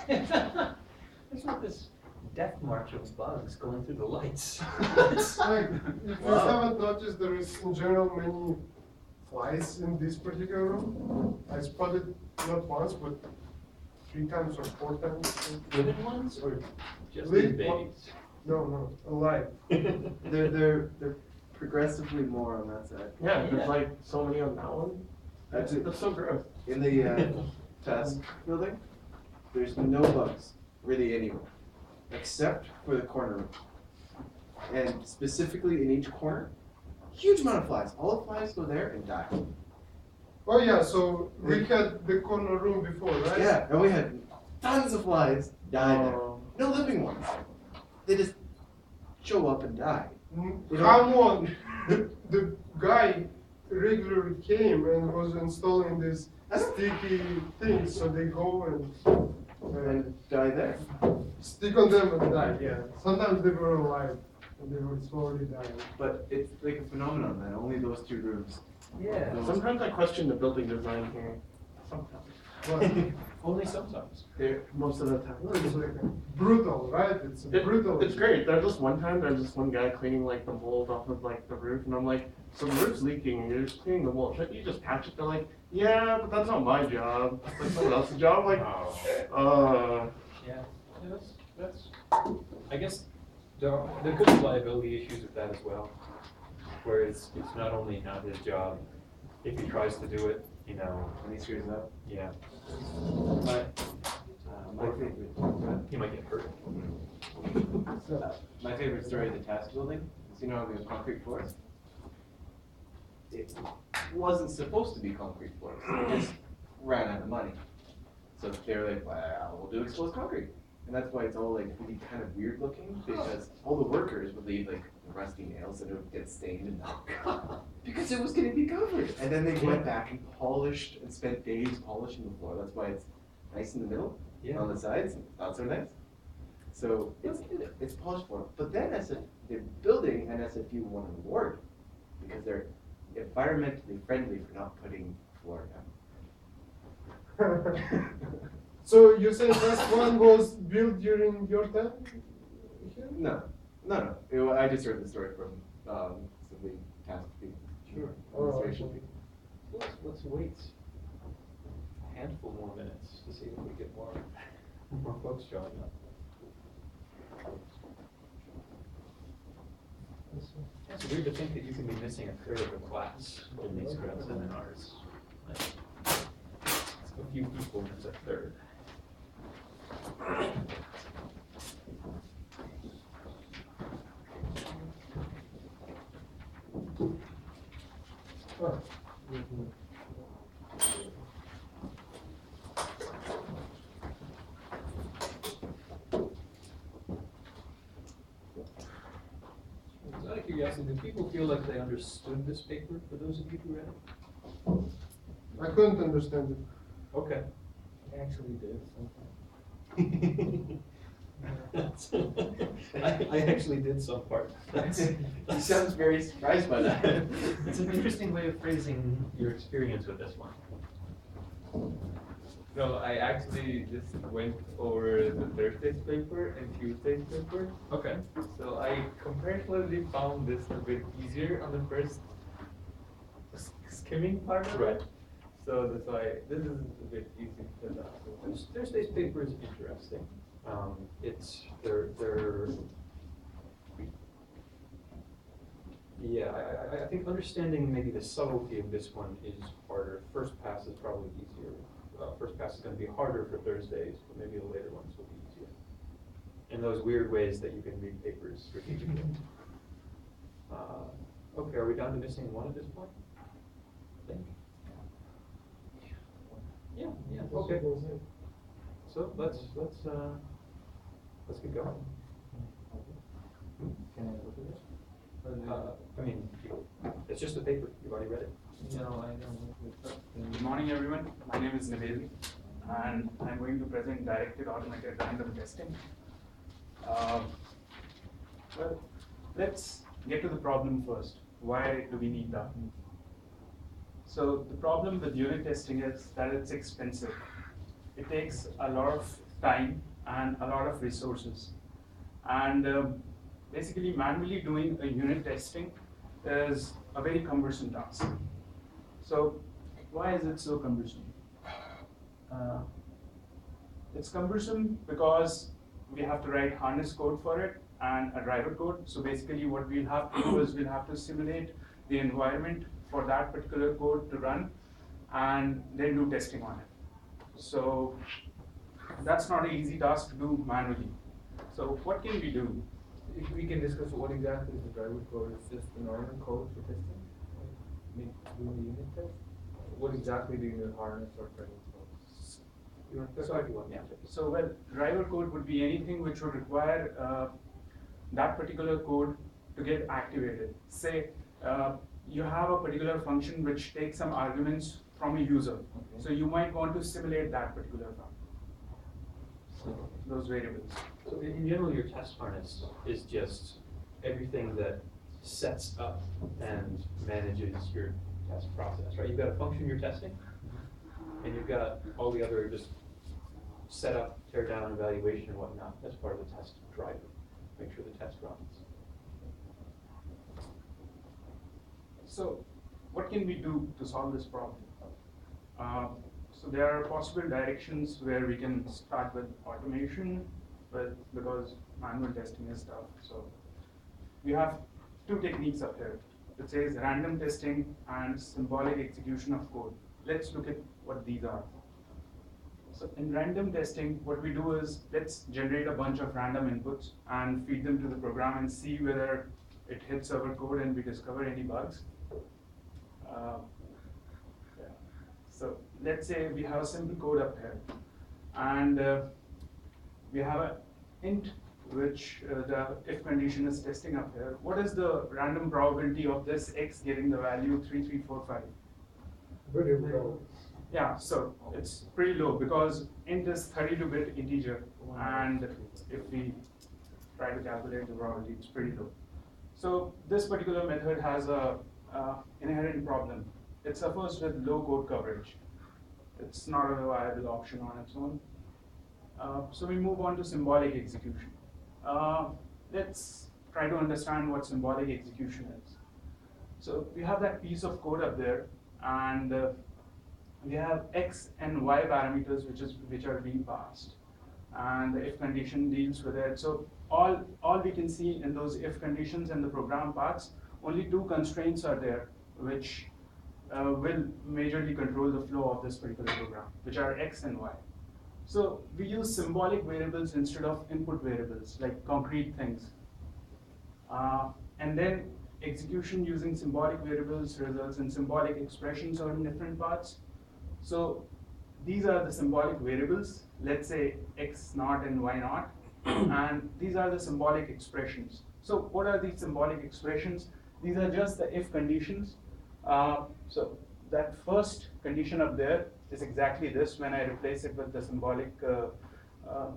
There's not this death march of bugs going through the lights. Like, if you haven't noticed, there is in general many flies in this particular room. I spotted not once, but 3 times or 4 times. Living ones or just Live- babies? No, alive. They're progressively more on that side. Yeah, Yeah. there's like so many on that one. Actually, That's so gross. in the task building, there's no bugs really anywhere, except for the corner room. And specifically in each corner, huge amount of flies. All the flies go there and die. Oh yeah, so we had the corner room before, right? Yeah, and we had tons of flies die there. Oh. No living ones. They just show up and die. Come on, the guy regularly came and was installing this sticky things, so they go And die there. stick on them and die. Yeah, sometimes they were alive and they were slowly dying. But it's like a phenomenon that only those 2 rooms. Yeah, Sometimes I question the building design here. Sometimes. But only sometimes. Most of the time. it's like brutal, right? It's brutal. It's great. There's this one time, there's this one guy cleaning like the mold off of like the roof, and I'm like, so the roof's leaking, and you're just cleaning the mold. Shouldn't you just patch it? They're like, yeah, but that's not my job. That's someone else's job. Like, Yeah, that's, I guess, there could be liability issues with that as well. Where it's not only not his job, if he tries to do it, you know, And he screws up. yeah, But my favorite. he might get hurt. My favorite story of the task building is, you know, we have concrete floors. It wasn't supposed to be concrete floors. They just ran out of money. So they were like, well, we'll do exposed concrete. And that's why it's all like really kind of weird looking, because all the workers would leave like rusty nails and it would get stained and because it was going to be covered. And then they went back and polished and spent days polishing the floor. That's why it's nice in the middle. Yeah. On the sides, not so nice. So it's polished floor. But then the building and SFU won an award because they're environmentally friendly for not putting floor down. So you said that one was built during your time here? No. I just heard the story from some of the task people. Sure. Administration people. Let's wait a handful more minutes to see if we get more folks showing up. It's weird to think that you can be missing a third of the class in these group seminars. Like, it's a few people and it's a third. Oh. Out of curiosity, do people feel like they understood this paper, for those of you who read it? I couldn't understand it. Okay. I actually did sometimes. I actually did some part. He sounds very surprised by that. It's an interesting way of phrasing your experience with this one. No, I actually just went over the Thursday's paper and Tuesday's paper. Okay. So I comparatively found this a bit easier on the first skimming part of Right. it. So that's why this is a bit easy for that. Thursday's paper is interesting. They're yeah, I think understanding maybe the subtlety of this one is harder. First pass is probably easier. First pass is going to be harder for Thursdays, but maybe the later ones will be easier. In those weird ways that you can read papers strategically. Okay, are we down to missing one at this point? I think. Yeah, okay. So let's get going. Can I look at this? I mean, it's just a paper. You've already read it. No, I know. Good morning, everyone. My name is Nivedi, and I'm going to present directed automated random testing. Well, let's get to the problem first. Why do we need that? So the problem with unit testing is that it's expensive. It takes a lot of time and a lot of resources. And basically manually doing a unit testing is a very cumbersome task. So why is it so cumbersome? It's cumbersome because we have to write harness code for it and a driver code. So basically what we'll have to do is we'll have to simulate the environment for that particular code to run and then do testing on it. So that's not an easy task to do manually. So what can we do? If we can discuss what exactly is the driver code, is just the normal code for testing? Doing the unit test? What exactly do you need harness or training for? You want to clarify if you want? Yeah. So well, driver code would be anything which would require that particular code to get activated. Say you have a particular function which takes some arguments from a user. Okay. So you might want to simulate that particular those variables. So in general, your test harness is just everything that sets up and manages your test process, right? You've got a function you're testing, and you've got all the other just setup, tear down, evaluation, and whatnot. That's part of the test driver. Make sure the test runs. So what can we do to solve this problem? So there are possible directions where we can start with automation, but because manual testing is tough. So we have two techniques up here. It says random testing and symbolic execution of code. Let's look at what these are. So in random testing, what we do is let's generate a bunch of random inputs and feed them to the program and see whether it hits our code and we discover any bugs. So let's say we have a simple code up here, and we have an int which the if condition is testing up here. What is the random probability of this x getting the value 3345? Very low. Yeah, so it's pretty low because int is 32-bit integer, and if we try to calculate the probability, it's pretty low. So this particular method has a inherent problem. It suffers with low code coverage. It's not a viable option on its own. So we move on to symbolic execution. Let's try to understand what symbolic execution is. So we have that piece of code up there, and we have x and y parameters which are being passed, and the if condition deals with it. So all we can see in those if conditions and the program paths, only two constraints are there which will majorly control the flow of this particular program, which are x and y. So we use symbolic variables instead of input variables, like concrete things. And then execution using symbolic variables results in symbolic expressions on different paths. So these are the symbolic variables, let's say x naught and y naught, and these are the symbolic expressions. So what are these symbolic expressions? These are just the if conditions. So that first condition up there is exactly this when I replace it with the symbolic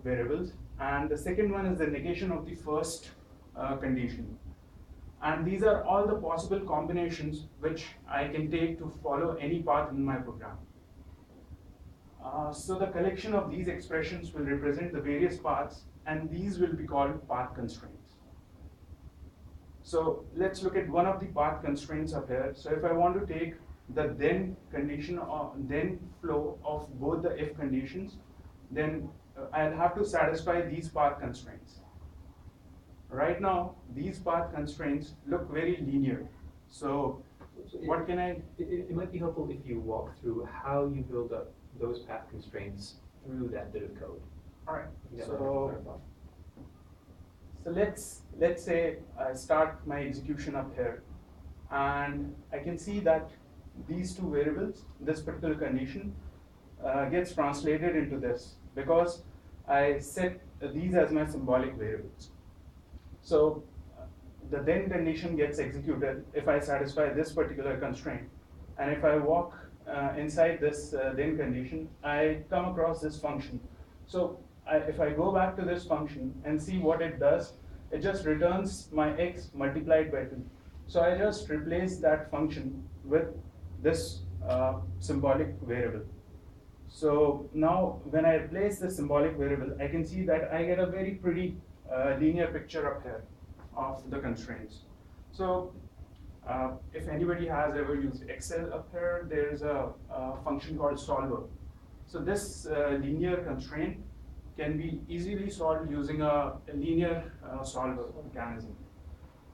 variables. And the second one is the negation of the first condition. And these are all the possible combinations which I can take to follow any path in my program. So the collection of these expressions will represent the various paths, and these will be called path constraints. So let's look at one of the path constraints up here. So if I want to take the then condition or then flow of both the if conditions, then I'll have to satisfy these path constraints. Right now, these path constraints look very linear. So what can I? It might be helpful if you walk through how you build up those path constraints through that bit of code. All right. Yeah, So let's say I start my execution up here, and I can see that these two variables, this particular condition, gets translated into this because I set these as my symbolic variables. So the then condition gets executed if I satisfy this particular constraint, and if I walk inside this then condition, I come across this function. So if I go back to this function and see what it does, it just returns my x multiplied by 2. So I just replace that function with this symbolic variable. So now when I replace the symbolic variable, I can see that I get a very pretty linear picture up here of the constraints. So if anybody has ever used Excel up here, there's a function called solver. So this linear constraint can be easily solved using a linear solver mechanism.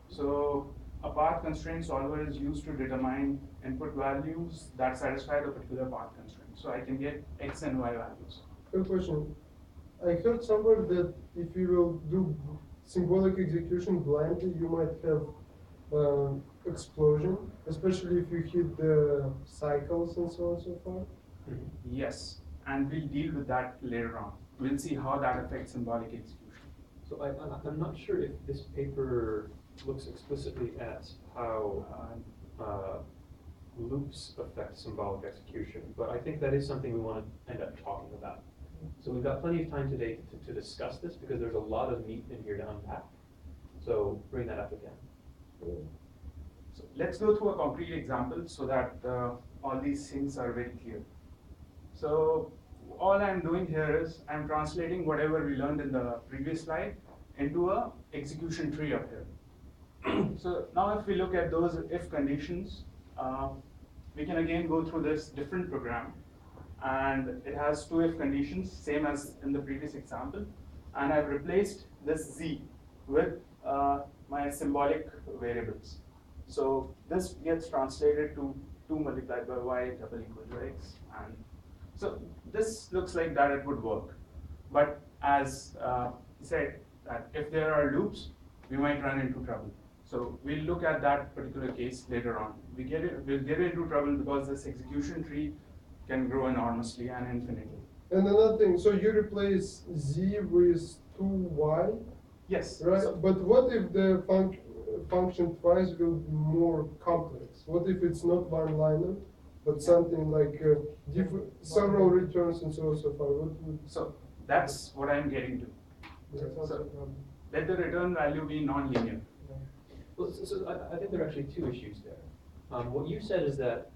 So a path constraint solver is used to determine input values that satisfy the particular path constraint. So I can get X and Y values. Quick question. I heard somewhere that if you will do symbolic execution blindly, you might have explosion, especially if you hit the cycles and so on and so forth. Yes, and we'll deal with that later on. We'll see how that affects symbolic execution. So I'm not sure if this paper looks explicitly at how loops affect symbolic execution, but I think that is something we want to end up talking about. So we've got plenty of time today to discuss this because there's a lot of meat in here to unpack. So bring that up again. So let's go through a concrete example so that all these things are very clear. So all I'm doing here is I'm translating whatever we learned in the previous slide into a execution tree up here. So now if we look at those if conditions, we can again go through this different program, and it has two if conditions, same as in the previous example, and I've replaced this z with my symbolic variables. So this gets translated to 2 multiplied by y double equal to x, and so this looks like that it would work. But as said, that if there are loops, we might run into trouble. So we'll look at that particular case later on. We'll get into trouble because this execution tree can grow enormously and infinitely. And another thing, so you replace z with 2y, Yes. right? So, But what if the function twice will be more complex? What if it's not one-liner, but something like several returns and so on and so forth? What would so that's what I'm getting to. So let the return value be non-linear. Well, so I think there are actually two issues there. What you said is that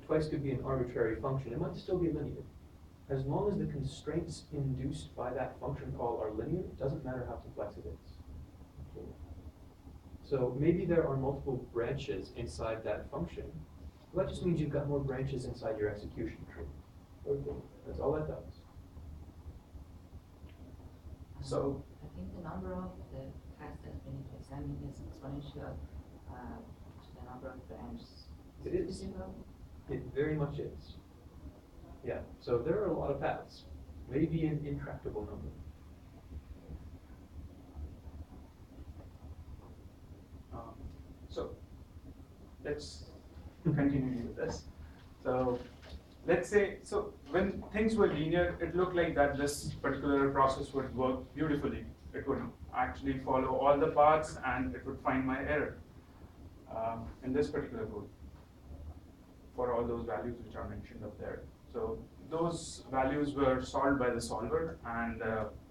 twice could be an arbitrary function. It might still be linear. As long as the constraints induced by that function call are linear, it doesn't matter how complex it is. So maybe there are multiple branches inside that function. Well, that just means you've got more branches inside your execution tree. Okay. That's all that does. So I think the number of the tests that we need to examine is exponential to the number of branches. It is. It very much is. Yeah, so there are a lot of paths, maybe an intractable number. So let's continue with this. So let's say, so when things were linear, it looked like that this particular process would work beautifully. It would actually follow all the paths and it would find my error in this particular code for all those values which are mentioned up there. So those values were solved by the solver, and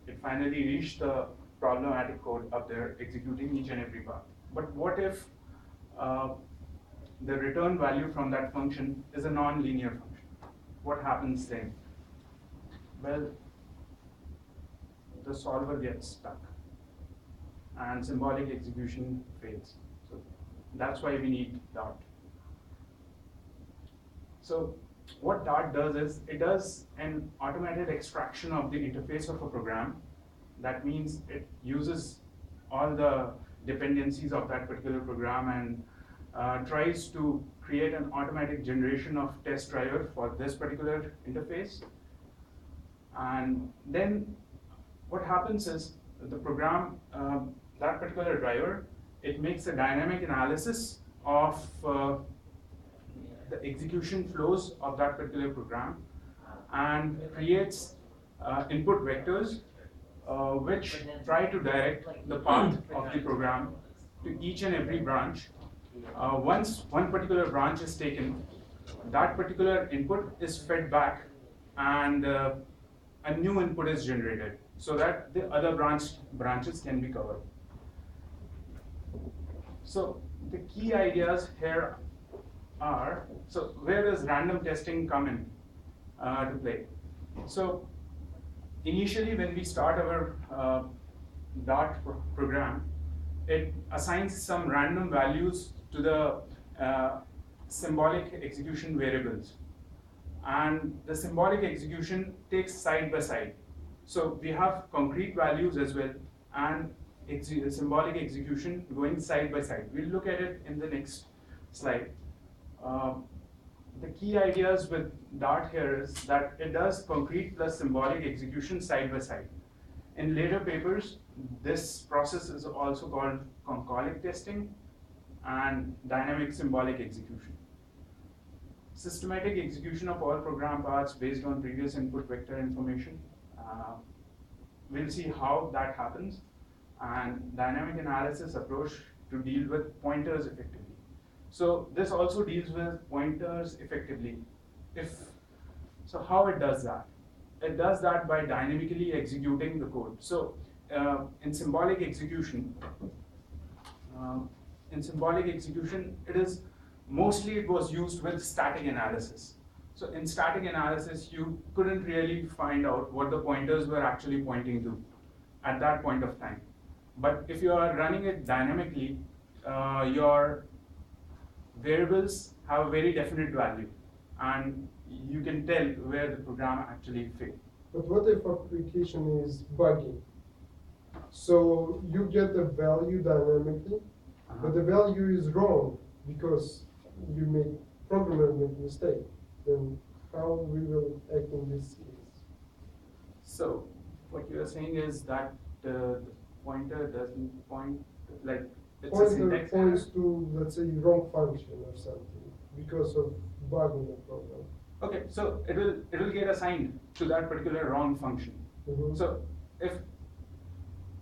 it finally reached the problematic code up there executing each and every path. But what if the return value from that function is a non-linear function? What happens then? Well, the solver gets stuck and symbolic execution fails. So that's why we need Dart. So what Dart does is it does an automated extraction of the interface of a program. That means it uses all the dependencies of that particular program and tries to create an automatic generation of test driver for this particular interface. And then what happens is the program, that particular driver, it makes a dynamic analysis of the execution flows of that particular program and creates input vectors which try to direct the path of the program to each and every branch. Once one particular branch is taken, that particular input is fed back and a new input is generated so that the other branches can be covered. So the key ideas here are, so where does random testing come in to play? So initially when we start our Dart program, it assigns some random values to the symbolic execution variables. And the symbolic execution takes side by side. So we have concrete values as well and symbolic execution going side by side. We'll look at it in the next slide. The key ideas with Dart here is that it does concrete plus symbolic execution side by side. In later papers, this process is also called concolic testing and dynamic symbolic execution. Systematic execution of all program parts based on previous input vector information. We'll see how that happens, and dynamic analysis approach to deal with pointers effectively. So this also deals with pointers effectively. So how it does that? It does that by dynamically executing the code. So in symbolic execution, it was used with static analysis. So in static analysis, you couldn't really find out what the pointers were actually pointing to at that point of time. But if you are running it dynamically, your variables have a very definite value, and you can tell where the program actually failed. But what if application is buggy? So you get the value dynamically, but the value is wrong because programmer make mistake. Then how we will act in this case? So what you are saying is that the pointer doesn't point, like it's a Pointer syntax points error? to, let's say, wrong function or something because of bug in the program. Okay, so it will get assigned to that particular wrong function. Mhm. So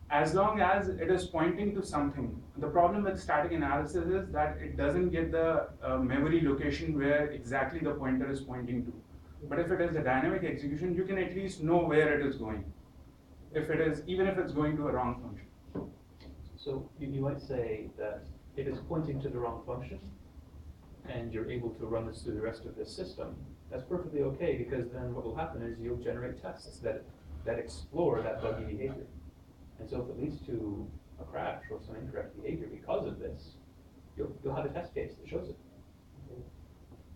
as long as it is pointing to something, the problem with static analysis is that it doesn't get the memory location where exactly the pointer is pointing to. But if it is a dynamic execution, you can at least know where it is going. Even if it's going to a wrong function. So you might say that it is pointing to the wrong function, and you're able to run this through the rest of the system. That's perfectly okay, because then what will happen is you'll generate tests that explore that buggy behavior. And so if it leads to a crash or some incorrect behavior because of this, you'll have a test case that shows it.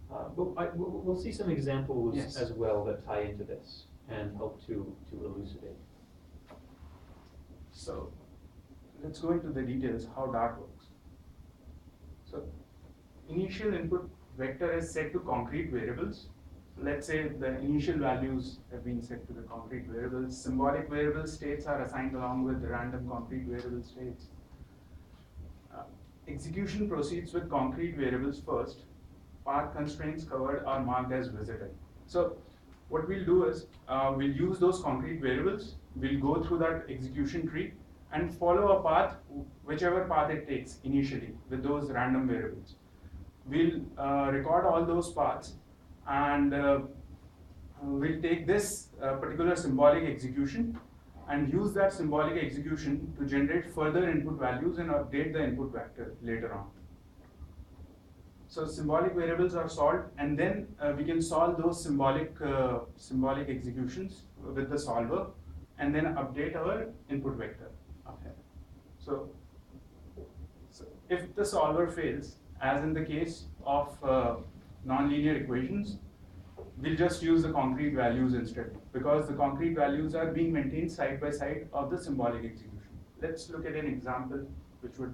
But we'll see some examples Yes. as well that tie into this and help to elucidate. So let's go into the details how Dart works. So initial input vector is set to concrete variables. Let's say the initial values have been set to the concrete variables. Symbolic variable states are assigned along with the random concrete variable states. Execution proceeds with concrete variables first. Path constraints covered are marked as visited. So what we'll do is we'll use those concrete variables. We'll go through that execution tree and follow a path, whichever path it takes initially with those random variables. We'll record all those paths, and we'll take this particular symbolic execution and use that symbolic execution to generate further input values and update the input vector later on. So symbolic variables are solved, and then we can solve those symbolic executions with the solver, and then update our input vector up here. So if the solver fails, as in the case of nonlinear equations, we'll just use the concrete values instead, because the concrete values are being maintained side by side of the symbolic execution. Let's look at an example which would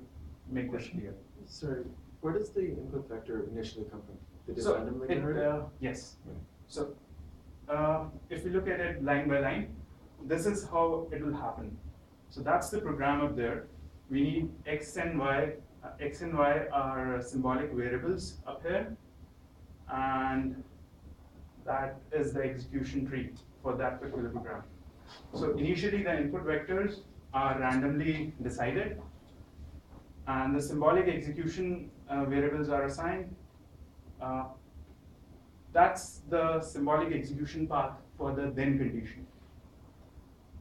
make this clear. Sorry, where does the input vector initially come from? Did it So randomly generate it? yes. So if we look at it line by line, this is how it will happen. So that's the program up there. We need x and y. X and y are symbolic variables up here, and that is the execution tree for that particular program. So initially the input vectors are randomly decided, and the symbolic execution variables are assigned. That's the symbolic execution path for the then condition.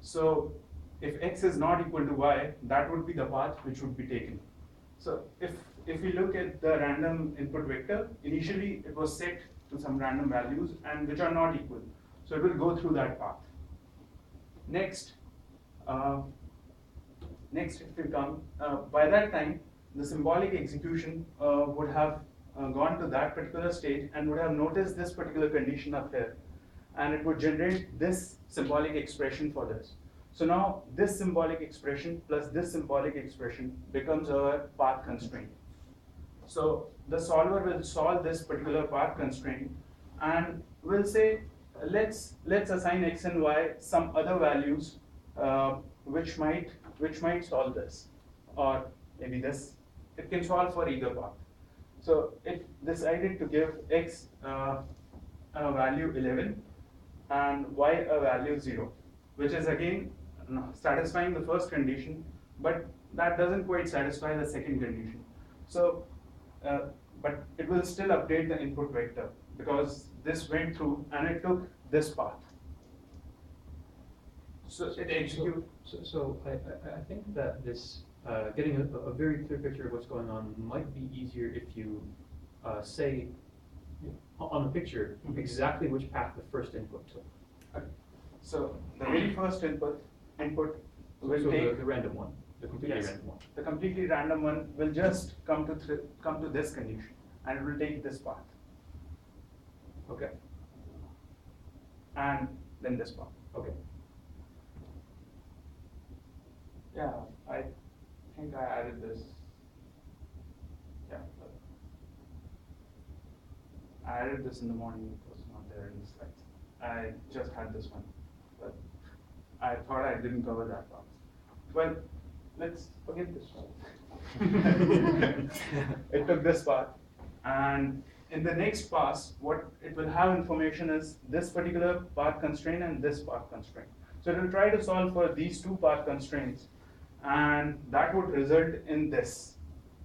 So if x is not equal to y, that would be the path which would be taken. So if we look at the random input vector, initially it was set to some random values and which are not equal. So it will go through that path. Next, if we come, by that time, the symbolic execution would have gone to that particular stage and would have noticed this particular condition up here, and it would generate this symbolic expression for this. So now this symbolic expression plus this symbolic expression becomes our path constraint. So the solver will solve this particular path constraint and will say, let's assign x and y some other values which might solve this, or maybe this. It can solve for either path. So it decided to give x a value 11 and y a value 0, which is again satisfying the first condition, but that doesn't quite satisfy the second condition. So, but it will still update the input vector because this went through and it took this path. So it executes. So I think that this, getting a very clear picture of what's going on might be easier if you say on the picture exactly which path the first input took. Okay. So the very first input will So take the random one, the completely Yes. random one. the completely random one will just come to this condition and it will take this path Okay, and then this path. okay. Yeah, I think I added this. Yeah. I added this in the morning, it was not there in the slides. I just had this one, but I thought I didn't cover that part. Well, let's forget this one. It took this part, and in the next pass, what it will have information is this particular path constraint and this path constraint. So it will try to solve for these two path constraints, and that would result in this,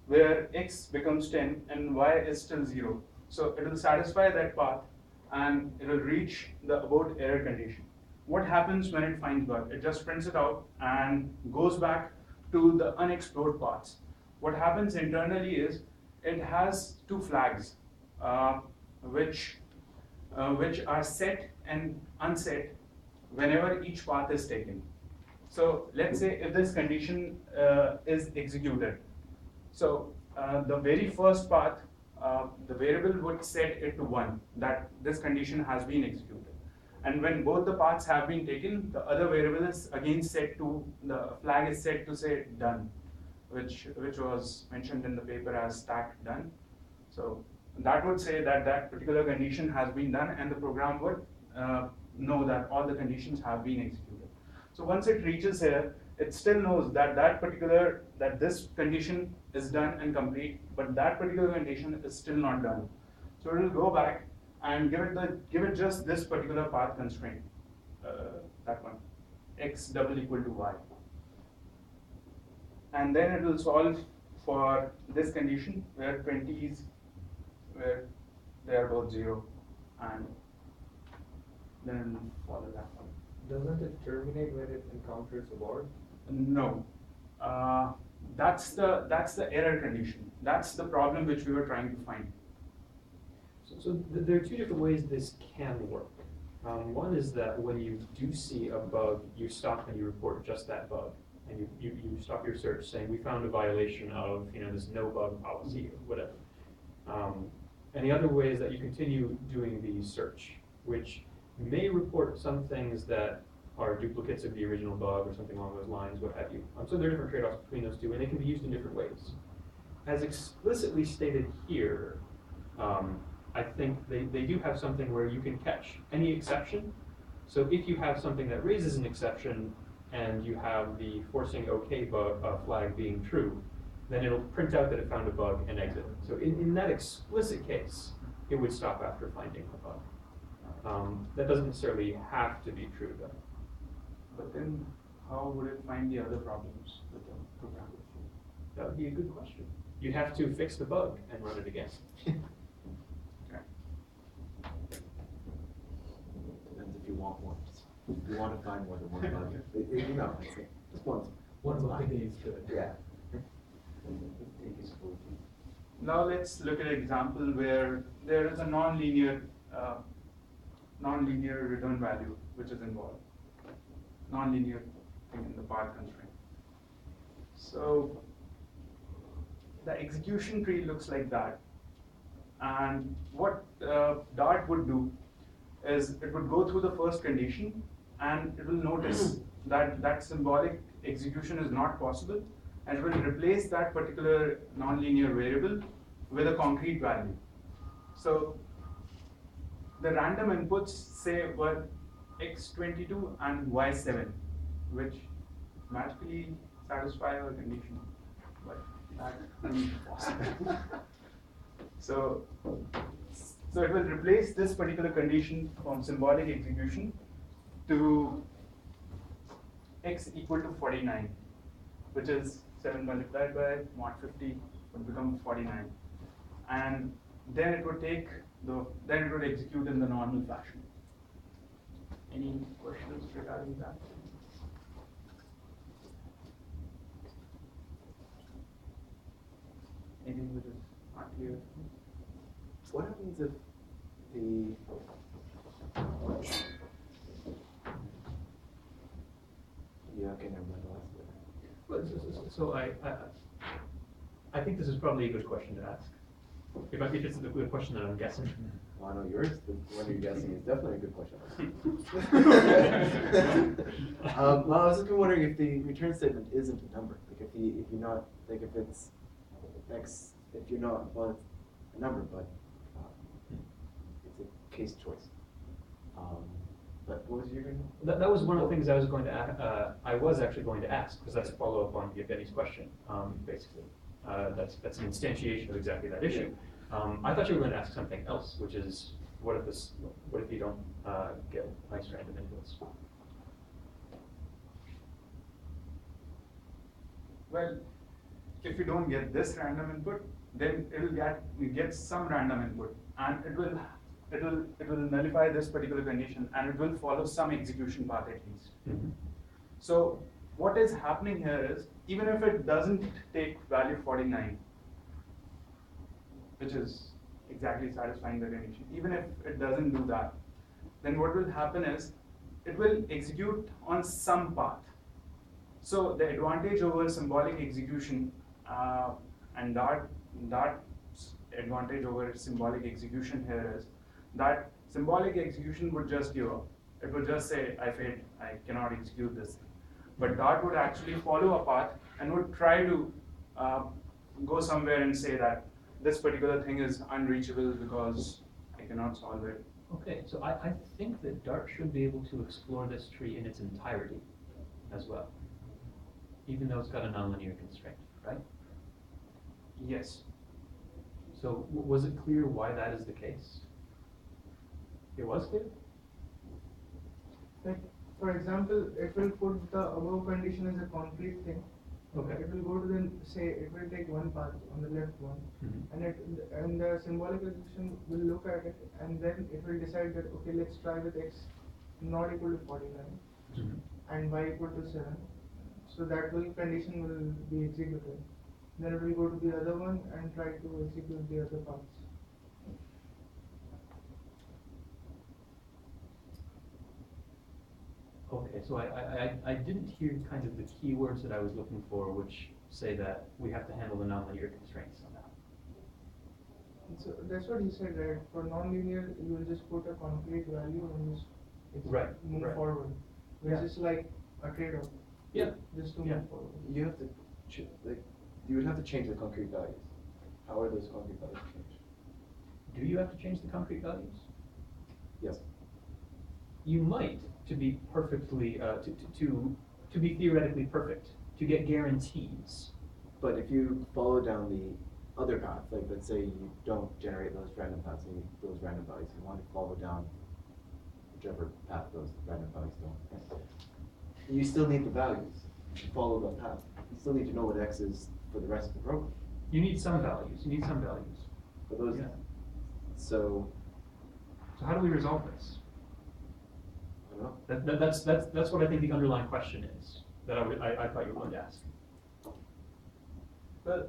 where x becomes 10 and y is still 0. So it will satisfy that path and it will reach the abort error condition. What happens when it finds bug? It just prints it out and goes back to the unexplored paths. What happens internally is it has two flags which are set and unset whenever each path is taken. So let's say if this condition is executed, so the very first path, the variable would set it to 1, that this condition has been executed. And when both the paths have been taken, the other variable is again set to, the flag is set to say done, which was mentioned in the paper as stack done. So that would say that that particular condition has been done and the program would know that all the conditions have been executed. So once it reaches here, it still knows that that this condition is done and complete, but that particular condition is still not done. So it will go back and give it just this particular path constraint, that one, x double equal to y, and then it will solve for this condition where 20s where they are both 0, and then follow that one. Doesn't it terminate when it encounters a board? No, that's the error condition. That's the problem which we were trying to find. So there are two different ways this can work. One is that when you do see a bug, you stop and you report just that bug, and you stop your search saying we found a violation of this no bug policy or whatever. And the other way is that you continue doing the search, which may report some things that are duplicates of the original bug or something along those lines, what have you. So there are different trade-offs between those two, and they can be used in different ways. As explicitly stated here, I think they do have something where you can catch any exception. So if you have something that raises an exception and you have the forcing OK bug flag being true, then it'll print out that it found a bug and exit. So in that explicit case, it would stop after finding a bug. That doesn't necessarily have to be true though. But then how would it find the other problems with the program? That would be a good question. You'd have to fix the bug and run it again. Okay. Depends if you want one. If you want to find more than one bug, just once. One bug a day is good. Yeah. Now let's look at an example where there is a non-linear non-linear return value which is involved. Non-linear thing in the path constraint. So the execution tree looks like that. And what Dart would do is it would go through the first condition and it will notice that that symbolic execution is not possible, and it will replace that particular nonlinear variable with a concrete value. So the random inputs say were x22 and y7, which magically satisfy our condition, but that isn't possible. So it will replace this particular condition from symbolic execution to x equal to 49, which is 7 multiplied by mod 50 would become 49, and then it would execute in the normal fashion. Any questions regarding that? Anything which is not clear? What happens if the yeah, okay, never mind. I'll ask later. Well, so I think this is probably a good question to ask. If it's the question that I'm guessing. Well, I know yours. The one you're guessing is definitely a good question. Well, I was just wondering if the return statement isn't a number. Like if you're not like if it's x, if you're not well, it's a number, but it's a case choice. But what was your question? That was one of the things I was going to actually going to ask, because that's a follow-up on Yevgeny's question, basically. That's an instantiation of exactly that issue. I thought you were going to ask something else, which is what if you don't get nice random inputs? Well, if you don't get this random input, then it will get some random input, and it will nullify this particular condition, and it will follow some execution path at least. Mm-hmm. So what is happening here is, even if it doesn't take value 49, which is exactly satisfying the condition, even if it doesn't do that, then what will happen is it will execute on some path. So the advantage over symbolic execution and Dart's advantage over symbolic execution here is that symbolic execution would just give up. It would just say, I failed, I cannot execute this thing. But Dart would actually follow a path and would try to go somewhere and say that this particular thing is unreachable because I cannot solve it. Okay, so I think that Dart should be able to explore this tree in its entirety as well, even though it's got a nonlinear constraint, right? Yes. So was it clear why that is the case? It was clear? Like, for example, it will put the above condition as a concrete thing. Okay. It will go to it will take one path on the left one, Mm-hmm. and the symbolic execution will look at it, and then it will decide that, okay, let's try with x not equal to 49 Mm-hmm. and y equal to 7. So that condition will be executed. Then it will go to the other one and try to execute the other paths. Okay, so I didn't hear kind of the keywords that I was looking for, which say that we have to handle the nonlinear constraints somehow. So that's what he said, right? For non-linear, you will just put a concrete value and just Right, move right. forward, which Yeah. is like a trade-off. Yeah. Just to Yeah. move forward. You have to you would have to change the concrete values. How are those concrete values changed? Do you have to change the concrete values? Yes. You might, to be perfectly, to be theoretically perfect, to get guarantees. But if you follow down the other path, like let's say you don't generate those random paths, and those random values, you want to follow down whichever path those random values don't. You still need the values to follow the path. You still need to know what x is for the rest of the program. You need some values. You need some values. For those, Yeah. so So how do we resolve this? I don't know. That's what I think the underlying question is that I thought you were going to ask. Well,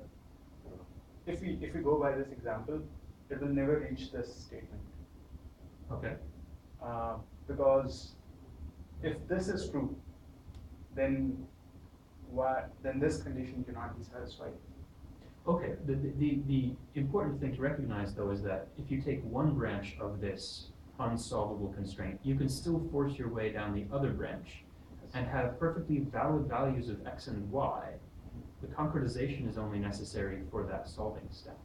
if we go by this example, it will never reach this statement. Okay. Because if this is true, then then this condition cannot be satisfied. Okay, the important thing to recognize though is that if you take one branch of this unsolvable constraint, you can still force your way down the other branch and have perfectly valid values of x and y. The concretization is only necessary for that solving step.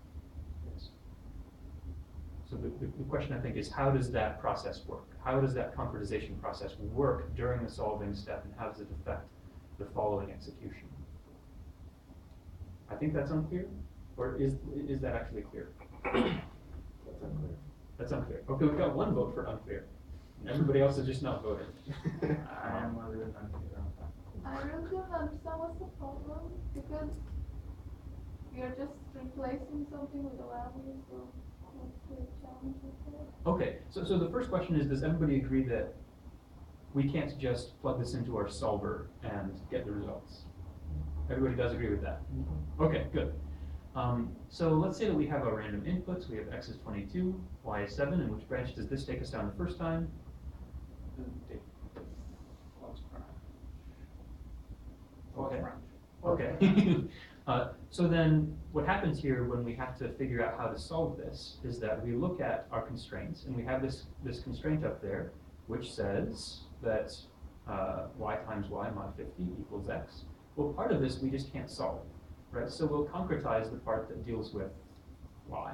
Yes. So the question I think is, how does that process work? How does that concretization process work during the solving step, and how does it affect the following execution? I think that's unclear, or is that actually clear? That's unclear. That's unclear. Okay, we've got one vote for unclear. Everybody else is just not voting. I am a little unclear on that. I really don't understand what's the problem, because you're just replacing something with a value, so what's the challenge with that? Okay, so the first question is, does everybody agree that we can't just plug this into our solver and get the results? Everybody does agree with that? Okay, good. So let's say that we have our random inputs. We have x is 22, y is 7, and which branch does this take us down the first time? Okay. Okay. So then what happens here when we have to figure out how to solve this is that we look at our constraints, and we have this constraint up there which says that y times y mod 50 equals x. Well, part of this we just can't solve, right? So we'll concretize the part that deals with y.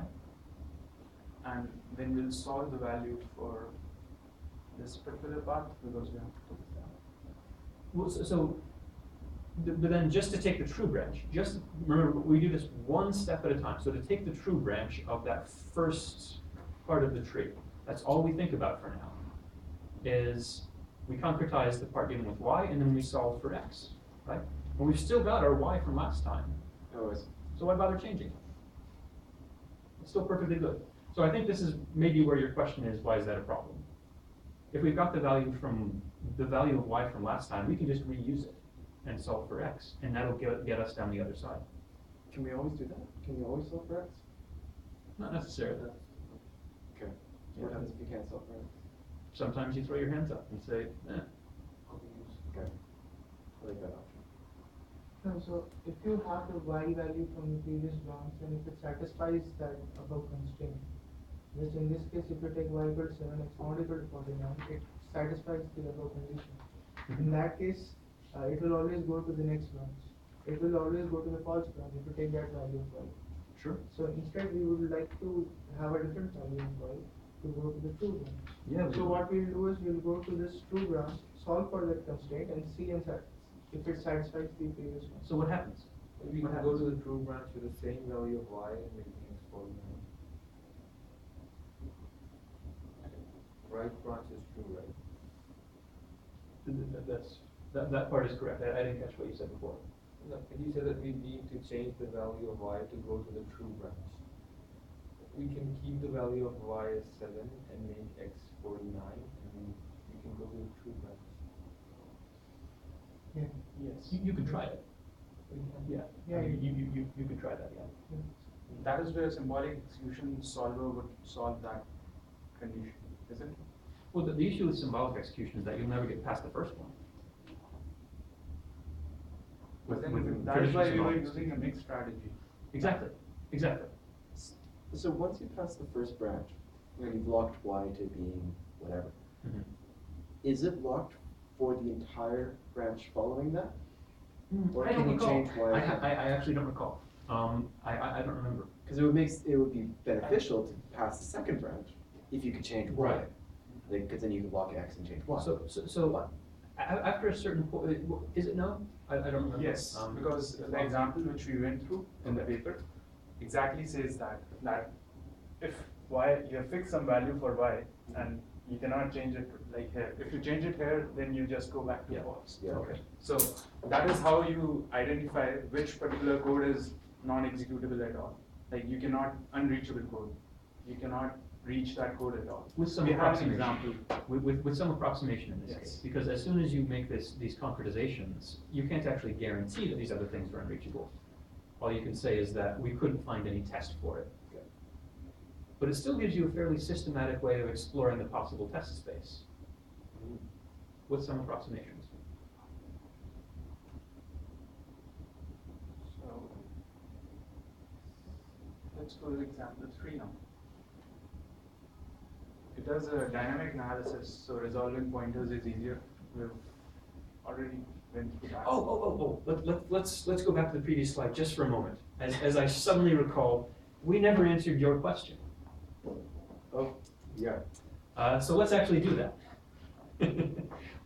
And then we'll solve the value for this particular part, because we have to put it down. Well, but then just to take the true branch, just remember we do this one step at a time. So to take the true branch of that first part of the tree, that's all we think about for now, is we concretize the part dealing with y, and then we solve for x, right? And we've still got our y from last time. Oh, I see. So why bother changing? It's still perfectly good. So I think this is maybe where your question is, why is that a problem? If we've got the value of y from last time, we can just reuse it and solve for x, and that'll get us down the other side. Can we always do that? Can you always solve for x? Not necessarily. Okay. So what happens if you can't solve for x? Sometimes you throw your hands up and say, eh. Okay. I like that option. No, so if you have the y value from the previous branch, and if it satisfies that above constraint, just in this case, if you take y equal to 7, x not equal to 49, it satisfies the above condition. In that case, it will always go to the next branch. It will always go to the false branch if you take that value of y. Sure. So instead, we would like to have a different value of y to go to the true branch. Yeah. So what we'll do is we'll go to this true branch, solve for that constraint, and see and if it satisfies the previous one. So what happens? We can go to the true branch with the same value of y and making x 49. Right branch is true, right? That part is correct. I didn't catch what you said before. No, you said that we need to change the value of y to go to the true branch. We can keep the value of y as 7 and make x 49, and we can go to the true branch. Yeah. Yes. You could try it. We can. Yeah. Yeah, You could try that. Yeah. That is where symbolic execution solver would solve that condition, isn't it? Well, the issue with symbolic execution is that you'll never get past the first one. But then with that is why we traditional were symbolic using a mixed strategy. Exactly. Exactly. So once you pass the first branch, and you've locked y to being whatever, Mhm. is it locked for the entire branch following that? Or I can don't you recall. change y? I actually don't recall. I don't remember. Because it would be beneficial to pass the second branch if you could change y. Right. Because then you could lock x and change y. So after a certain point, is it no? I don't remember. Yes, because the example which we went through in the paper exactly says that if y, you have fixed some value for y and you cannot change it like here. If you change it here, then you just go back to Yeah. false. Yeah. Okay. So that is how you identify which particular code is non-executable at all. Like you cannot unreachable code. You cannot reach that code at all. With some We have an approximation. example. With some approximation in this Yes. case, because as soon as you make these concretizations, you can't actually guarantee that these other things are unreachable. All you can say is that we couldn't find any test for it. but it still gives you a fairly systematic way of exploring the possible test space with some approximations. So let's go to example 3 now. It does a dynamic analysis, so resolving pointers is easier. We've already went through that. Let's go back to the previous slide just for a moment. As I suddenly recall, we never answered your question. Oh, yeah. So let's actually do that.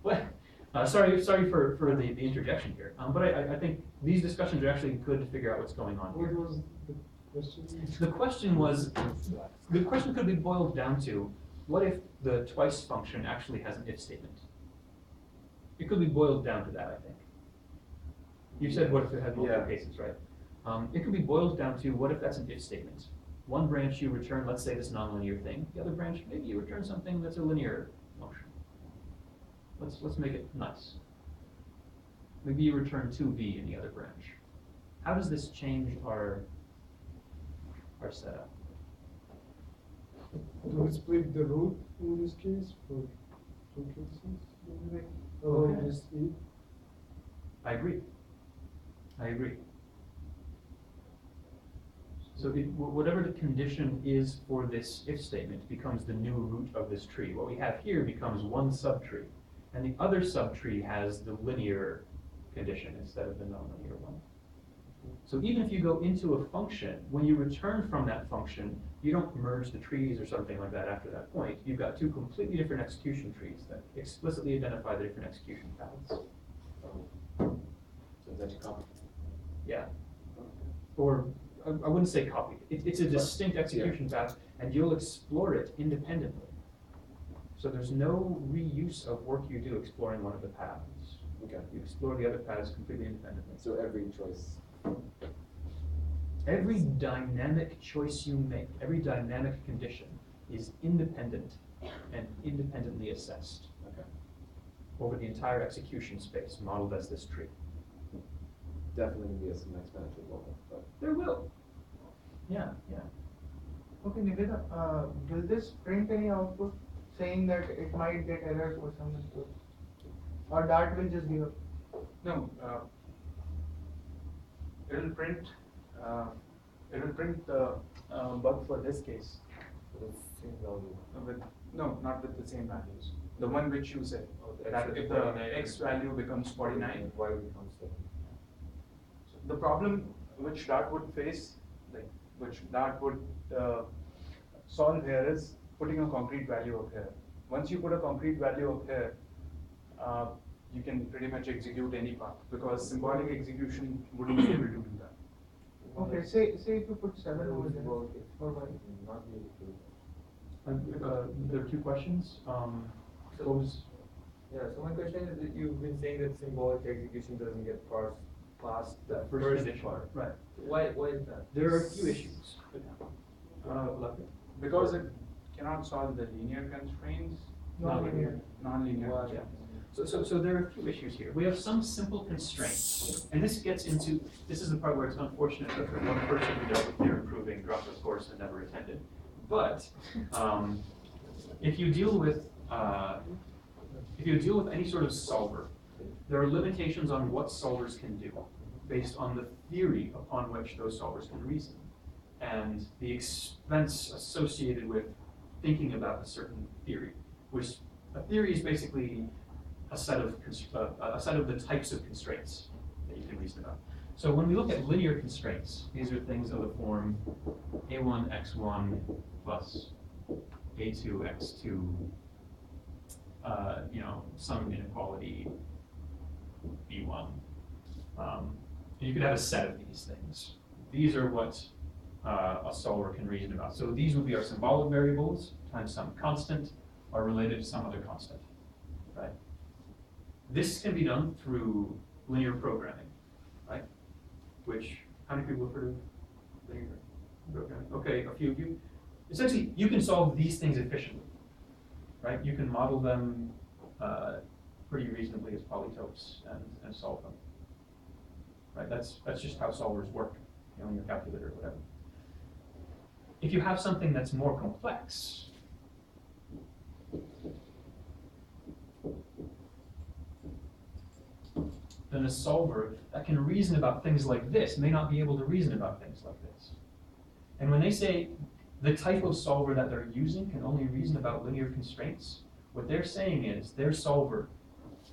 What? Sorry for the interjection here, but I think these discussions are actually good to figure out what's going on What here. was the question? The question could be boiled down to, what if the twice function actually has an if statement? It could be boiled down to that, I think. You said what if it had multiple cases, right? It could be boiled down to, what if that's an if statement? One branch you return, let's say, this nonlinear thing. The other branch, maybe you return something that's a linear function. Let's make it nice. Maybe you return 2v in the other branch. How does this change our setup? Do we split the root in this case for 2 cases? Okay. Along this E? I agree. So whatever the condition is for this if statement becomes the new root of this tree. What we have here becomes one subtree, and the other subtree has the linear condition instead of the nonlinear one. So even if you go into a function, when you return from that function, you don't merge the trees or something like that after that point. You've got two completely different execution trees that explicitly identify the different execution paths. So is that your copy? Yeah. Or I wouldn't say copy. It's a distinct execution path, and you'll explore it independently. So there's no reuse of work you do exploring one of the paths. Okay. You explore the other paths completely independently. So every choice. Every dynamic choice you make, every dynamic condition is independent and independently assessed Okay. over the entire execution space modeled as this tree. Definitely gonna be some exponential level, but. There will. Yeah. Okay, Nikita, will this print any output saying that it might get errors for some input? Or that will just give up? No, it'll print the bug for this case. The same value. Not with the same values. The one which you said, Oh, that X if is the 49, x value becomes 49, Y becomes 7. the problem which that would face, which that would solve here is putting a concrete value up here. Once you put a concrete value up here, you can pretty much execute any path, because symbolic execution wouldn't be able to do that. Okay, say if you put 7 over there, or Y. Not be able to. There are two questions. What was? Yeah, so my question is that you've been saying that symbolic execution doesn't get parsed past the First first condition. part. Right. Why is that? There are a few issues. Because it cannot solve the linear constraints. Non-linear. Non-linear. Why? Yeah. So there are a few issues here. We have some simple constraints, and this gets into, this is the part where it's unfortunate that the one person who dealt with their improving dropped the course and never attended. But if you deal with any sort of solver, there are limitations on what solvers can do based on the theory upon which those solvers can reason, and the expense associated with thinking about a certain theory, which a theory is basically a set of the types of constraints that you can reason about. So when we look at linear constraints, these are things of the form a1 x1 plus a2 x2, some inequality b1. You could have a set of these things. These are what a solver can reason about. So these would be our symbolic variables times some constant are related to some other constant, right? This can be done through linear programming, right? Which, how many people have heard of linear programming? Okay, a few of you. Essentially, you can solve these things efficiently, right? You can model them pretty reasonably as polytopes and solve them, right? That's just how solvers work, in your calculator or whatever. If you have something that's more complex, then a solver that can reason about things like this may not be able to reason about things like this. And when they say the type of solver that they're using can only reason about linear constraints, what they're saying is their solver,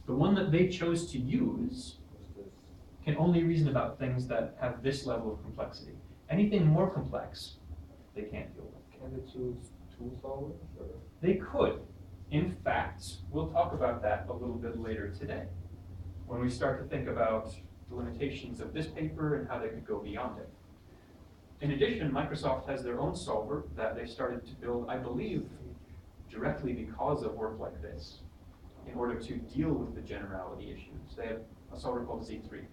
the one that they chose to use, can only reason about things that have this level of complexity. Anything more complex, they can't deal with. Can they choose two solvers or? They could. In fact, we'll talk about that a little bit later today, when we start to think about the limitations of this paper and how they could go beyond it. In addition, Microsoft has their own solver that they started to build, I believe, directly because of work like this, in order to deal with the generality issues. They have a solver called Z3,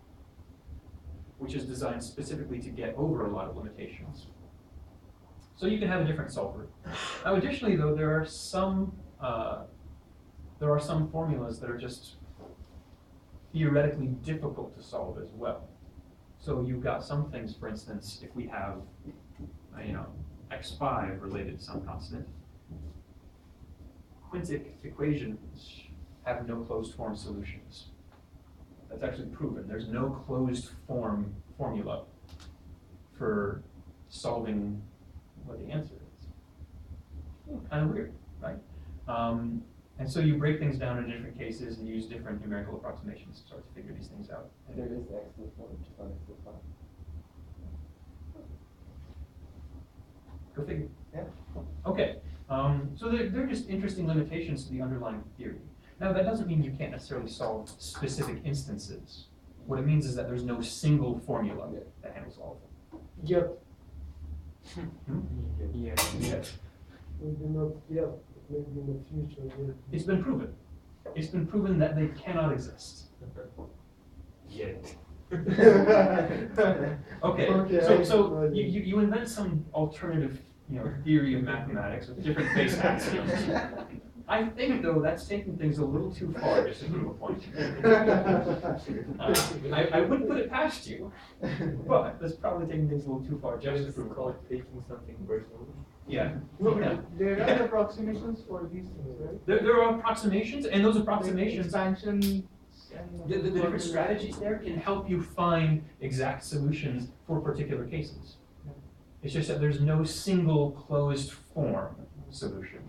which is designed specifically to get over a lot of limitations. So you can have a different solver. Now, additionally, though, there are some formulas that are just theoretically difficult to solve as well. So you've got some things, for instance, if we have, x5 related to some constant, quintic equations have no closed form solutions. That's actually proven. There's no closed form formula for solving what the answer is. Kind of weird, right? And so you break things down in different cases and use different numerical approximations to start to figure these things out. There is X to the 4, which is not X to the 5. Go figure. Yeah. Okay, so they're just interesting limitations to the underlying theory. Now, that doesn't mean you can't necessarily solve specific instances. What it means is that there's no single formula that handles all of them. Yet, Yeah. maybe not yet, but maybe in the future, yeah. It's been proven. It's been proven that they cannot exist. Yet. Okay, so you invent some alternative, theory of mathematics with different base axioms. I think, though, that's taking things a little too far just to prove a point. I wouldn't put it past you, but that's probably taking things a little too far just to prove a point. Taking something personally. Yeah. No, Yeah. there are approximations for these things, right? There are approximations, and those Like approximations, expansion and. the different strategies there can help you find exact solutions for particular cases. It's just that there's no single closed form solution.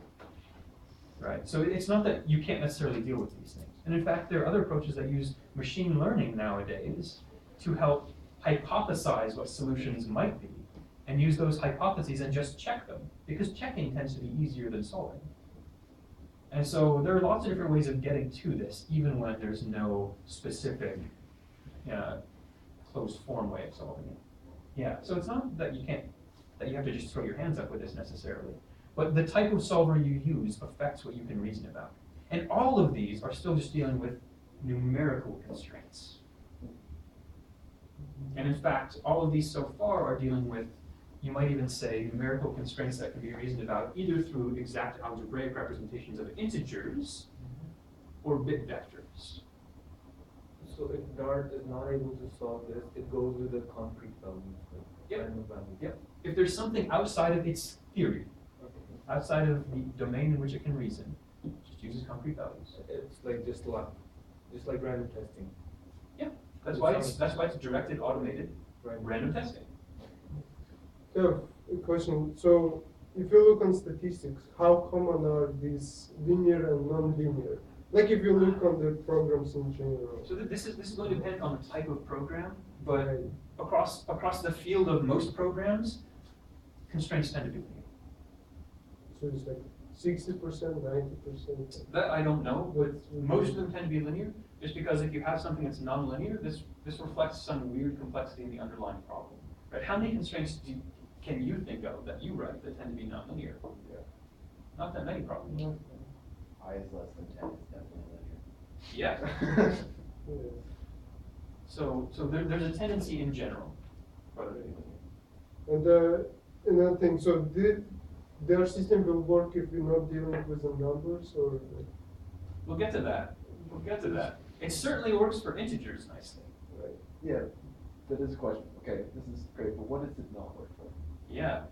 Right? So it's not that you can't necessarily deal with these things. And in fact, there are other approaches that use machine learning nowadays to help hypothesize what solutions might be and use those hypotheses and just check them, because checking tends to be easier than solving. And so there are lots of different ways of getting to this, even when there's no specific closed form way of solving it. Yeah, so it's not that you have to just throw your hands up with this necessarily. But the type of solver you use affects what you can reason about. And all of these are still just dealing with numerical constraints. And in fact, all of these so far are dealing with, you might even say, numerical constraints that can be reasoned about either through exact algebraic representations of integers or bit vectors. So if Dart is not able to solve this, it goes with the concrete values, like Yep. random values. Yep. If there's something outside of its theory, outside of the domain in which it can reason, it just uses concrete values. It's like just like random testing. Yeah, that's why it's directed, automated, random testing. I have a question. So if you look on statistics, how common are these linear and non-linear? Like if you look on the programs in general. So this is going to depend on the type of program, but across the field of most programs, constraints tend to be linear. So it's like 60%, 90%. That I don't know, but most of them tend to be linear, just because if you have something that's non-linear, this reflects some weird complexity in the underlying problem. Right? How many constraints can you think of that you write that tend to be non-linear? Not that many, probably. I is less than 10 is definitely linear. Yeah. So there's a tendency in general for it to be linear. And another thing, so their system will work if you're not dealing with the numbers, or? We'll get to that. We'll get to that. It certainly works for integers nicely. Right. Yeah, that is a question. Okay, this is great, but what does it not work for? Yeah.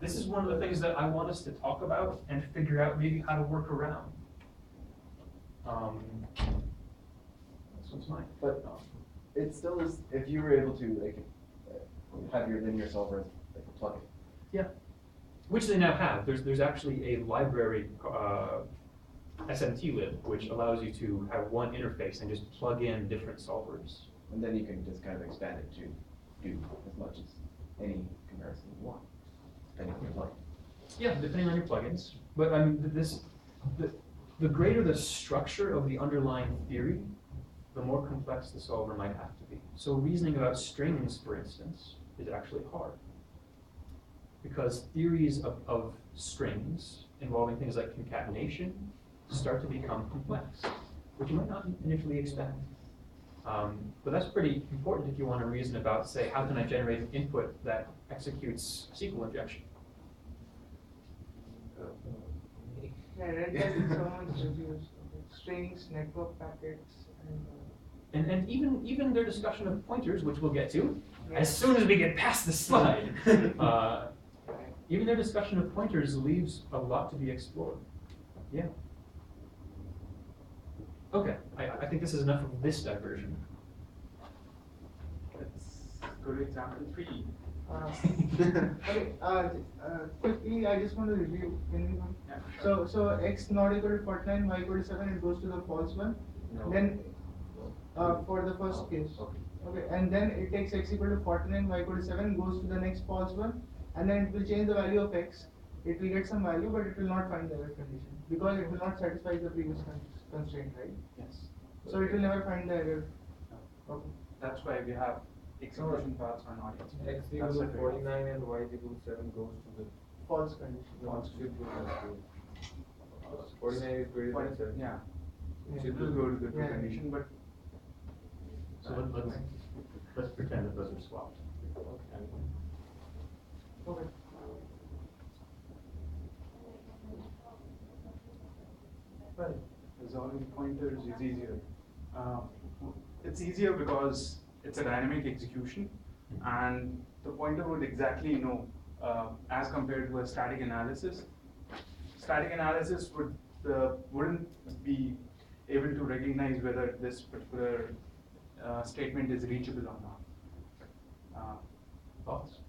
this is one of the things that I want us to talk about and figure out maybe how to work around. This one's mine. But it still is, if you were able to, like, have your linear solver, like, plug it. Yeah, which they now have. There's actually a library, SMTlib, which allows you to have one interface and just plug in different solvers. And then you can just kind of expand it to do as much as any comparison you want, depending on your plugin. Yeah, depending on your plugins. But I mean, the greater the structure of the underlying theory, the more complex the solver might have to be. So reasoning about strings, for instance, is actually hard. Because theories of strings involving things like concatenation start to become complex, which you might not initially expect. But that's pretty important if you want to reason about, say, how can I generate an input that executes SQL injection? Yeah, red hat is so much reviews, strings, network packets, and And even their discussion of pointers, which we'll get to, as soon as we get past the slide, even their discussion of pointers leaves a lot to be explored. Yeah. Okay, I think this is enough of this diversion. Let's go to example 3. Okay, quickly, I just want to review. Can we? Yeah. So x not equal to 49, y equal to 7, it goes to the false one. No. Then for the first case. Okay, and then it takes x equal to 49, y equal to 7, goes to the next false one, and then it will change the value of x. It will get some value, but it will not find the error condition because it will not satisfy the previous constraint, right? Yes. So it will never find the error. Okay. That's why we have execution paths are not X equal to 49 and y equal to 7 goes to the False condition. false should go to 49 is greater than 7. Yeah. Yeah. It will go to the true Yeah. condition, but So let's pretend that those are swapped. Okay. well, resolving pointers is easier. It's easier because it's a dynamic execution, and the pointer would exactly know as compared to a static analysis. Static analysis wouldn't be able to recognize whether this particular statement is reachable or not. Thoughts?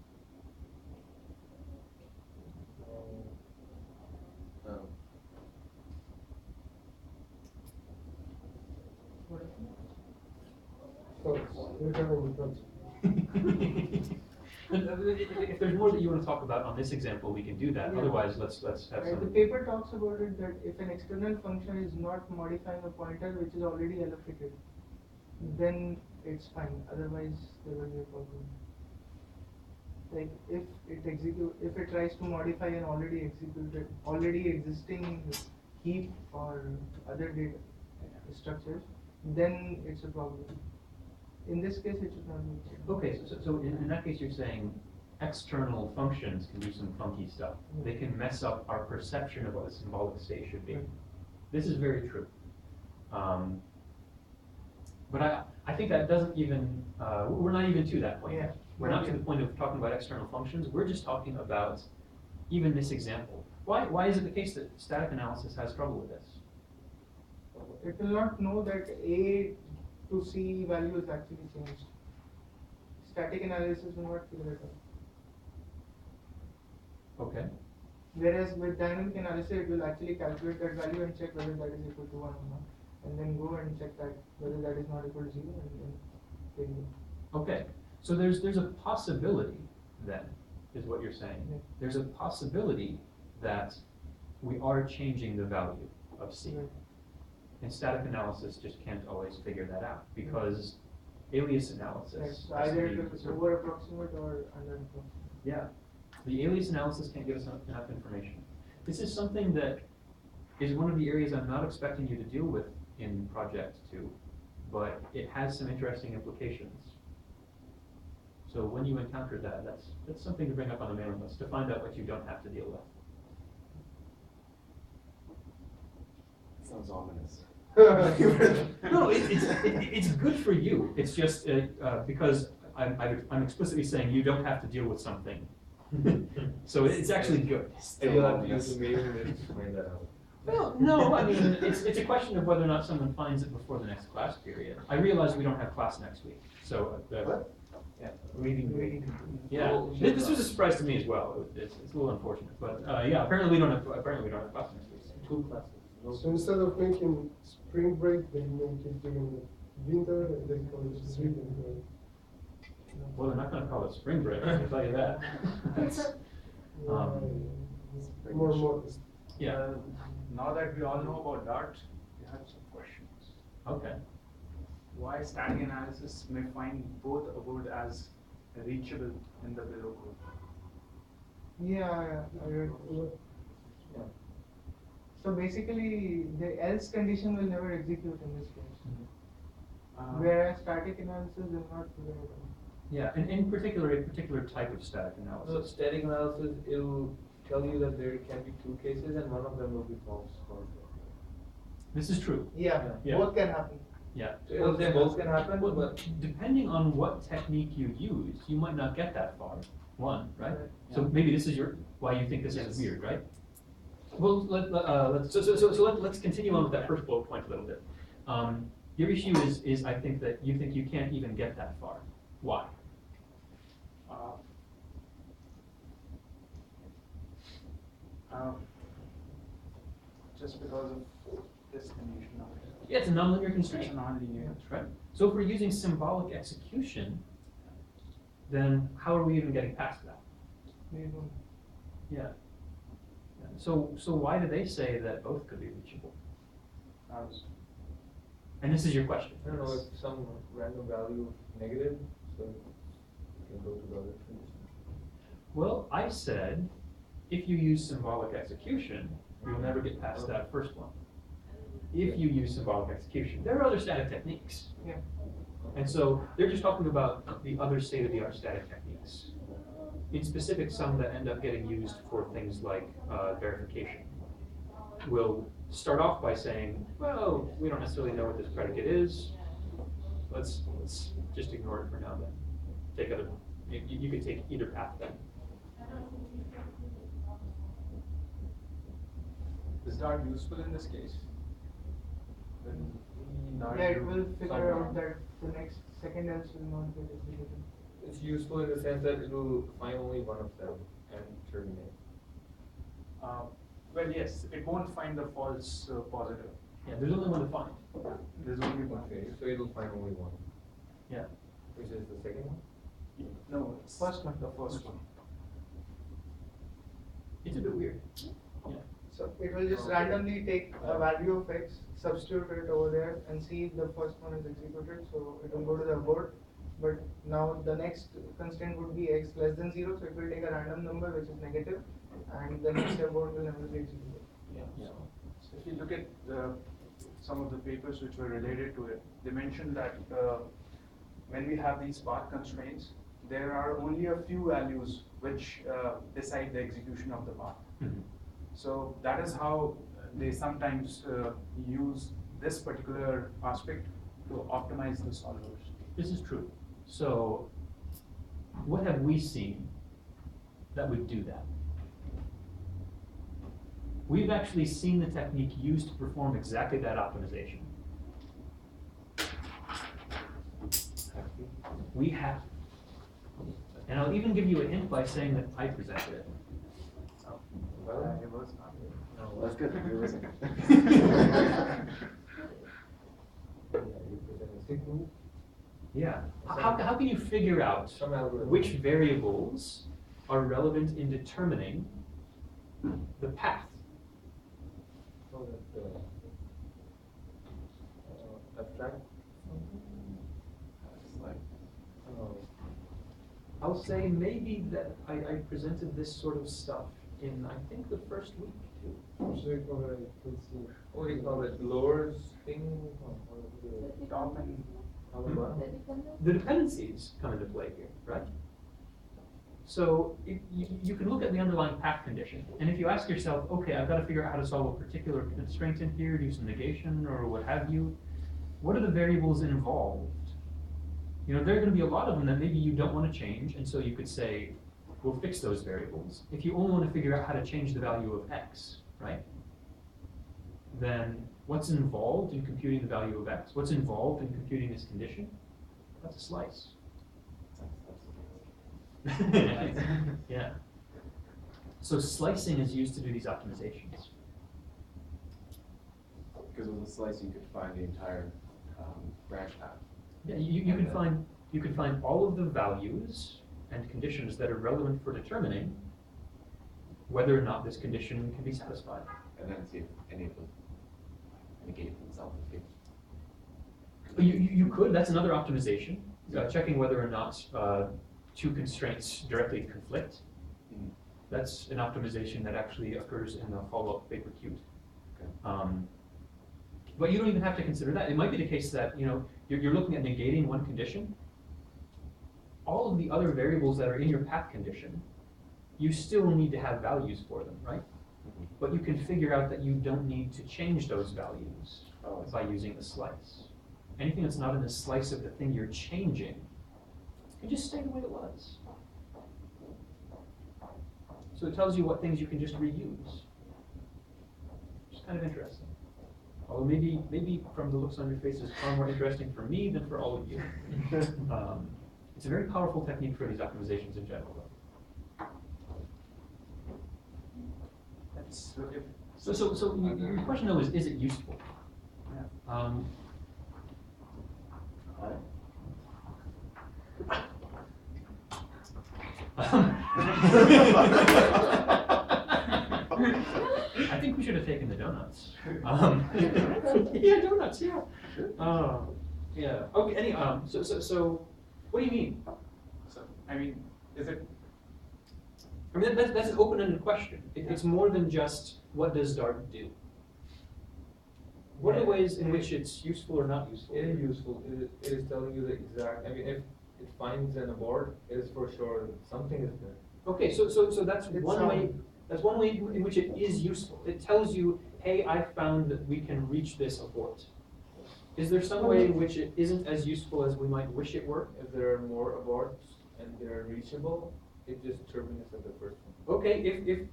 If there's more that you want to talk about on this example, we can do that. Yeah. Otherwise, let's have Right, the some. paper talks about it that if an external function is not modifying a pointer which is already allocated, then it's fine. Otherwise, there will be a problem. Like if it tries to modify an already existing heap or other data structures, then it's a problem. In this case, it should not be a problem. Okay, so in that case, you're saying external functions can do some funky stuff. They can mess up our perception of what a symbolic state should be. Right. This is very true. But I think that doesn't even, we're not even to that point Yeah. yet. We're not to the point of talking about external functions. We're just talking about even this example. Why is it the case that static analysis has trouble with this? It will not know that A to C value is actually changed. Static analysis will not figure it out. Okay. Whereas with dynamic analysis, it will actually calculate that value and check whether that is equal to 1 or not. And then go and check that whether that is not equal to 0 and then take it. Okay. So there's a possibility then, is what you're saying. Yeah. There's a possibility that we are changing the value of C. Right. And static analysis just can't always figure that out because alias analysis. Right. So has to either be it is sort of- over approximate or under approximate. Yeah, the alias analysis can't give us enough information. This is something that is one of the areas I'm not expecting you to deal with in Project 2, but it has some interesting implications. So when you encounter that, that's something to bring up on the mailing list, to find out what you don't have to deal with. Sounds ominous. No, it's good for you. It's just because I'm explicitly saying you don't have to deal with something So it's actually good. You'll have to use the mailing list to find that out. Well, no, I mean, it's a question of whether or not someone finds it before the next class period. I realize we don't have class next week, so. Yeah, reading. Yeah, this was a surprise to me as well. It's a little unfortunate, but, yeah, apparently we don't have class next week. 2 classes. So instead of making spring break, they make it during the winter and they call it reading break. Well, they're not gonna call it spring break, I can tell you that. It's more modest. Yeah, Now that we all know about Dart, we have some questions. okay. Why static analysis may find both abode as reachable in the below code? Yeah, I read. So basically, the else condition will never execute in this case. Whereas static analysis will not do it. Yeah, and in particular, a particular type of static So analysis. static analysis, it'll tell you that there can be 2 cases and one of them will be false. This is true. Yeah, Yeah. both can happen. Yeah. So it'll say both can happen, Well, but depending on what technique you use, you might not get that far. One, right? Right. So maybe this is why you think this is Yes. weird, right? Well, let's continue on with that first bullet point a little bit. Your issue is I think that you think you can't even get that far. Why? Just because of this condition of it. Yeah, it's a nonlinear It's constraint. non-linear. That's right. So if we're using symbolic execution, then how are we even getting past that? They don't. Yeah. Yeah. So why do they say that both could be reachable? And this is your question. I don't know, if some random value of negative, so you can go to the other condition. Well, I said, if you use symbolic execution, you'll never get past that first one. If you use symbolic execution, there are other static techniques. Yeah. And so they're just talking about the other state-of-the-art static techniques. In specific, some that end up getting used for things like verification will start off by saying, well, we don't necessarily know what this predicate is. Let's just ignore it for now then. Take other, you could take either path then. Is Dart useful in this case? Yeah, it will figure out that the next second else will not get executed. It's useful in the sense that it will find only one of them and terminate. Well, yes, it won't find the false positive. Yeah, there's only one to find. There's only one. Okay, so it'll find only one. Yeah. Which is the second one? No, it's First one. the first one. It's a bit weird. So it will just randomly take a value of x, substitute it over there and see if the first one is executed, so it will go to the abort. But now the next constraint would be x less than 0, so it will take a random number which is negative, and the next abort will never be executed. Yeah. So if you look at some of the papers which were related to it, they mentioned that when we have these path constraints, there are only a few values which decide the execution of the path. Mhm. So that is how they sometimes use this particular aspect to optimize the solvers. This is true. So, what have we seen that would do that? We've actually seen the technique used to perform exactly that optimization. We have. And I'll even give you a hint by saying that I presented it. Well, It was not. no, That's good. You're listening. Yeah, you present a signal, Yeah. How can you figure out some algorithm. which variables are relevant in determining the path? So that abstract. It's like, I'll say maybe that I presented this sort of stuff in, I think, the first week too. So you call it, let's see. What do you call it? Lowers thing? Top and How about? The dependent? The dependencies come into play here, right? So you can look at the underlying path condition, and if you ask yourself, okay, I've got to figure out how to solve a particular constraint in here, do some negation or what have you, what are the variables involved? You know, there are going to be a lot of them that maybe you don't want to change, and so you could say, we'll fix those variables. If you only want to figure out how to change the value of x, right? Then what's involved in computing the value of x? What's involved in computing this condition? That's a slice. Yeah. So slicing is used to do these optimizations. Because with a slice, you could find the entire branch path. Yeah, you can find all of the values and conditions that are relevant for determining whether or not this condition can be satisfied. And then see if any of them negate themselves. You could, that's another optimization, checking whether or not two constraints directly conflict. Mhm. That's an optimization that actually occurs in the follow-up paper Qt. Okay. But you don't even have to consider that. It might be the case that you're looking at negating one condition. All of the other variables that are in your path condition, you still need to have values for them, right? Mhm. But you can figure out that you don't need to change those values Oh, I see. by using the slice. Anything that's not in the slice of the thing you're changing can just stay the way it was. So it tells you what things you can just reuse. Which is kind of interesting. Although maybe from the looks on your face, it's far more interesting for me than for all of you. It's a very powerful technique for these optimizations in general, though. So your question though is it useful? I think we should have taken the donuts. Yeah, donuts. Yeah. Yeah. Okay. So, what do you mean? So, I mean, is it? I mean, that's an open-ended question. It's more than just what does Dart do. What are the ways in which it's useful or not useful? It is useful. It is telling you the exact. I mean, if it finds an abort, it is for sure something is there. Okay, so that's one way. That's one way in which it is useful. It tells you, hey, I found that we can reach this abort. Is there some way in which it isn't as useful as we might wish it were? If there are more aborts and they're reachable, it just terminates at the first one. Okay, okay.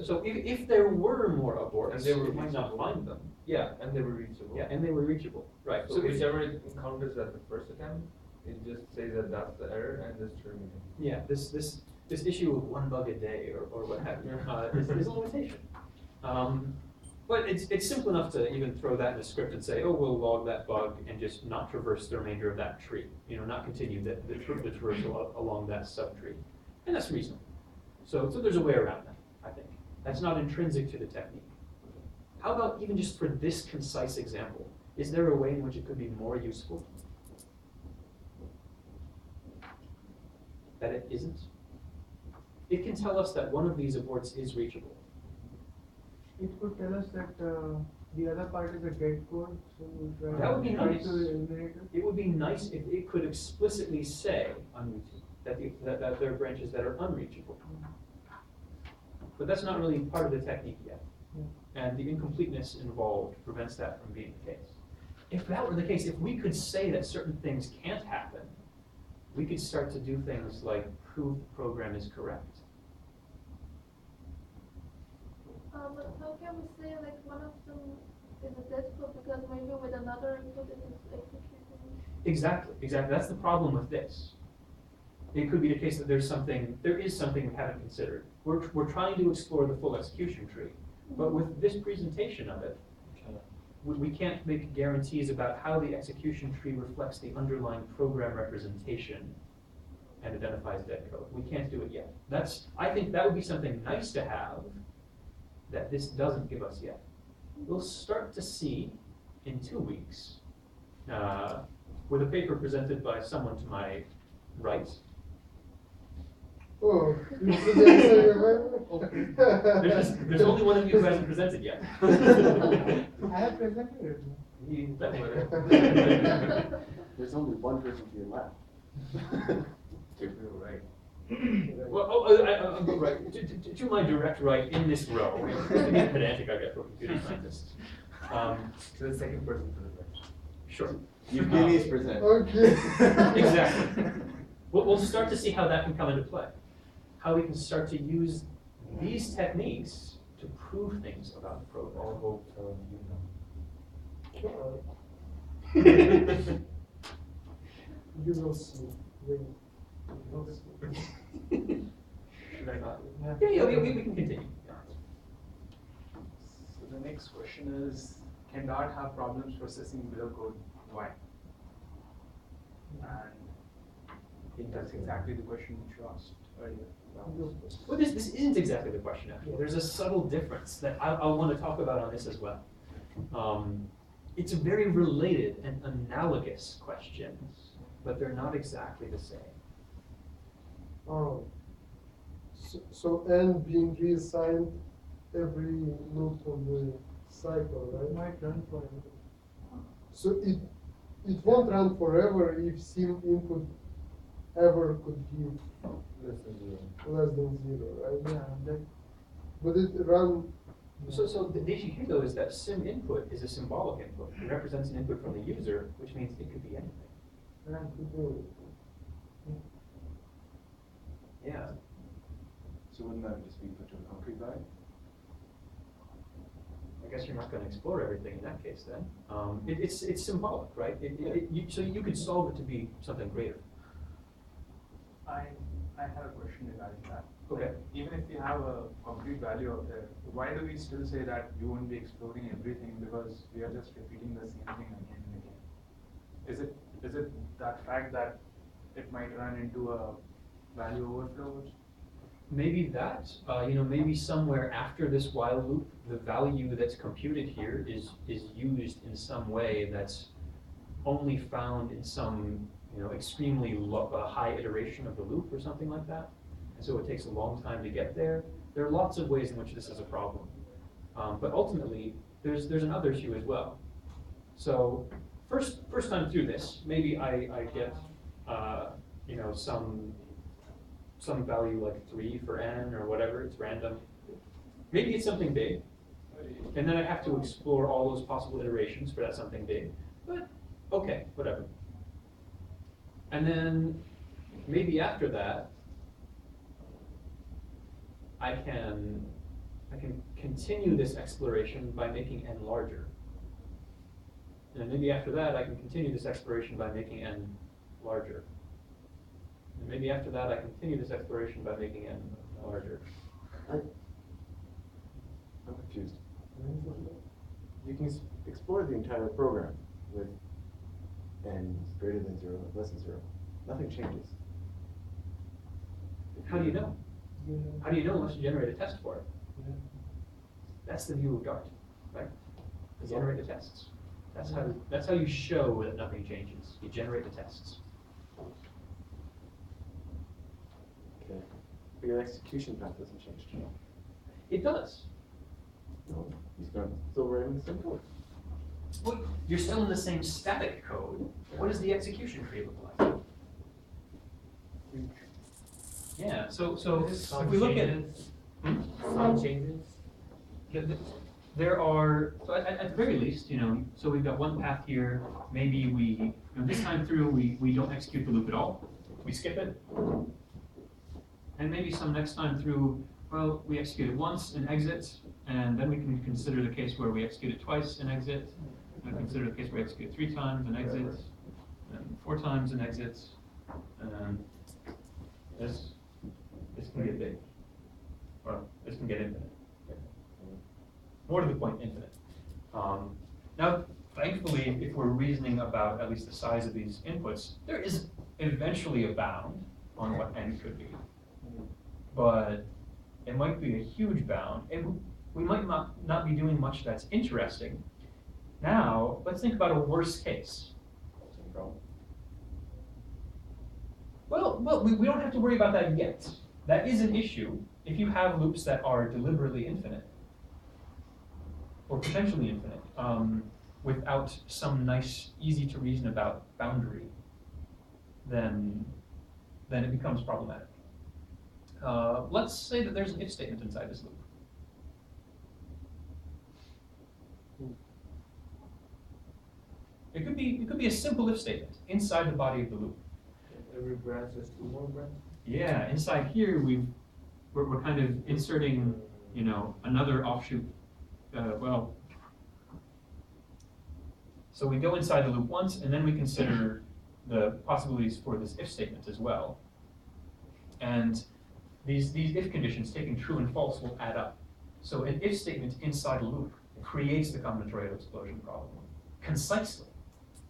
So if there were more aborts, And they were it might not reachable. find them. Yeah, and they were reachable. Yeah, and they were reachable. Right. So whichever it encounters at the first attempt, it just says that that's the error and just terminates. Yeah, this issue of one bug a day or what have you is a limitation. But it's simple enough to even throw that in a script and say, oh, we'll log that bug and just not traverse the remainder of that tree. Not continue the traversal along that subtree. And that's reasonable. So there's a way around that, I think. That's not intrinsic to the technique. How about even just for this concise example, is there a way in which it could be more useful? That it isn't? It can tell us that one of these aborts is reachable. It could tell us that the other part is a dead code, so we'll That would be try nice. to eliminate it. It would be nice if it could explicitly say that there are branches that are unreachable. But that's not really part of the technique yet. And the incompleteness involved prevents that from being the case. If that were the case, if we could say that certain things can't happen, we could start to do things like prove the program is correct. But how can we say like one of them is a dead code because maybe with another input it is executing? Exactly. That's the problem with this. It could be the case that there is something we haven't considered. We're trying to explore the full execution tree, but with this presentation of it, we can't make guarantees about how the execution tree reflects the underlying program representation and identifies dead code. We can't do it yet. I think that would be something nice to have that this doesn't give us yet. We'll start to see in 2 weeks with a paper presented by someone to my right. Oh, you present There's only one of you who hasn't presented yet. I have presented it. There's only one person to your left. Right. Well, right. To my direct right in this row. To be pedantic, I guess, for computer scientists. So the second person to the right. Sure. Evgeny is present. Okay. Exactly. we'll start to see how that can come into play. How we can start to use these techniques to prove things about the program. All hope turn, you know. You will see. Wait. You will see. Yeah, we can continue. So the next question is, can Dart have problems processing below code? Why? And I think that's exactly the question which you asked earlier. Well, this isn't exactly the question, actually. There's a subtle difference that I'll want to talk about on this as well. It's a very related and analogous question, but they're not exactly the same. Oh. So n being reassigned every loop of the cycle, right? Might run forever. So it won't run forever if sim input ever could give Less than 0. less than 0, right? Yeah, that, But it run. So the issue here, though, is that sim input is a symbolic input. It represents an input from the user, which means it could be anything. Yeah. So wouldn't that just be put to a concrete value? I guess you're not going to explore everything in that case, then. It's symbolic, right? So you could solve it to be something greater. I have a question regarding that. Okay. Like, even if you have a concrete value out there, why do we still say that you won't be exploring everything because we are just repeating the same thing again and again? Is it that fact that it might run into a value overflow? Maybe that, maybe somewhere after this while loop, the value that's computed here is used in some way that's only found in some, extremely high iteration of the loop or something like that. And so it takes a long time to get there. There are lots of ways in which this is a problem. But ultimately, there's another issue as well. So first time through this, maybe I get, some value like 3 for n or whatever, it's random. Maybe it's something big. And then I have to explore all those possible iterations for that something big. But okay, whatever. And then maybe after that, I can continue this exploration by making n larger. And maybe after that, I can continue this exploration by making n larger. And maybe after that, I continue this exploration by making n larger. I'm confused. You can explore the entire program with n greater than 0, less than 0. Nothing changes. How do you know? you know. How do you know unless you generate a test for it? That's the view of Dart, right? You generate the tests. That's how you show that nothing changes. You generate the tests. Okay. But your execution path doesn't change. It does. No, still writing the same code. Well, you're still in the same static code. What does the execution tree look like? Yeah, so if we look at it, Some changes. there are, so at the very least, so we've got one path here. Maybe this time through, we don't execute the loop at all. We skip it. And maybe some next time through, well, we execute it once and exit, and then we can consider the case where we execute it twice and exit, and consider the case where we execute it 3 times and exit, and 4 times and exit, and this can get big, or this can get infinite. More to the point, infinite. Now, thankfully, if we're reasoning about at least the size of these inputs, there is eventually a bound on what n could be. But it might be a huge bound, and we might not be doing much that's interesting. Now, let's think about a worst case. Well, we don't have to worry about that yet. That is an issue if you have loops that are deliberately infinite, or potentially infinite, without some nice, easy to reason about boundary, then it becomes problematic. Let's say that there's an if statement inside this loop. It could be a simple if statement inside the body of the loop. every branch has 2 more branches? Yeah, inside here, we're kind of inserting, you know, another offshoot, well. So we go inside the loop once, and then we consider the possibilities for this if statement as well. And these if conditions, taking true and false, will add up. So an if statement inside a loop creates the combinatorial explosion problem concisely.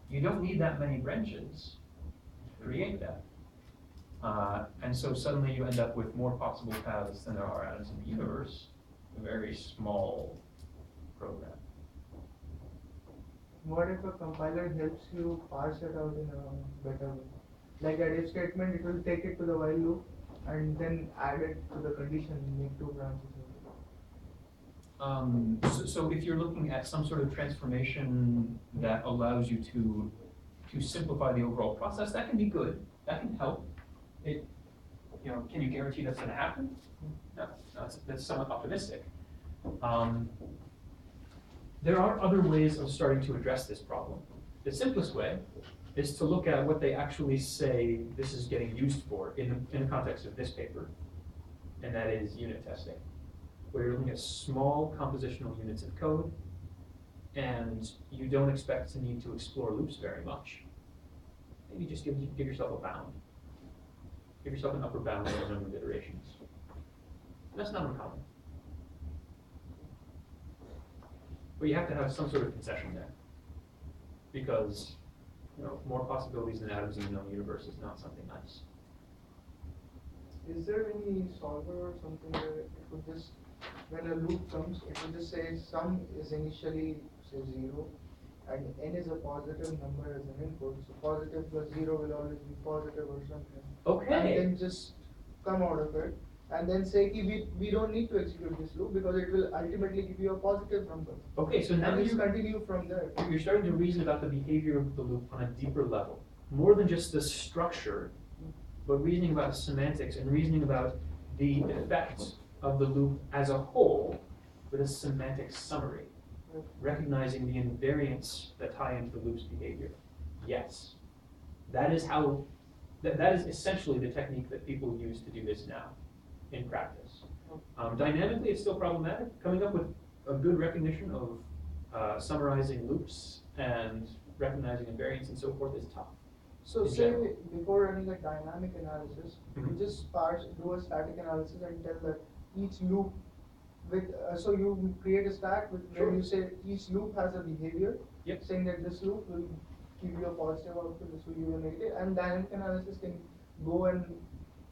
You don't need that many branches to create that. And so suddenly you end up with more possible paths than there are atoms in the universe, a very small program. What if a compiler helps you parse it out in a better way? Like that if statement, it will take it to the while loop and then add it to the condition and make 2 branches. So if you're looking at some sort of transformation that allows you to simplify the overall process, that can be good. That can help. It, you know, can you guarantee that's going to happen? No, that's somewhat optimistic. There are other ways of starting to address this problem. The simplest way is to look at what they actually say this is getting used for in the context of this paper, and that is unit testing, where you're looking at small compositional units of code, and you don't expect to need to explore loops very much. Maybe just give yourself a bound. Give yourself an upper bound on the number of iterations. That's not uncommon. But you have to have some sort of concession there, because, you know, more possibilities than atoms in the known universe is not something nice. Is there any solver or something where it would just, when a loop comes, it will just say sum is initially say 0 and n is a positive number as an input, so positive plus 0 will always be positive or something. Okay. And then just come out of it and then say we don't need to execute this loop because it will ultimately give you a positive number. Okay, so now And you you continue from there. you're starting to reason about the behavior of the loop on a deeper level, more than just the structure, but reasoning about semantics and reasoning about the effect of the loop as a whole with a semantic summary, recognizing the invariants that tie into the loop's behavior. Yes, that is how. That is essentially the technique that people use to do this now in practice. Dynamically, it's still problematic. Coming up with a good recognition of summarizing loops and recognizing invariants and so forth is tough. So In say general. before running a dynamic analysis, Mhm. you just do a static analysis and tell that each loop with, so you create a stack with where Sure. you say each loop has a behavior, Yep. saying that this loop will give you a positive output, this will give you a negative, and dynamic analysis can go and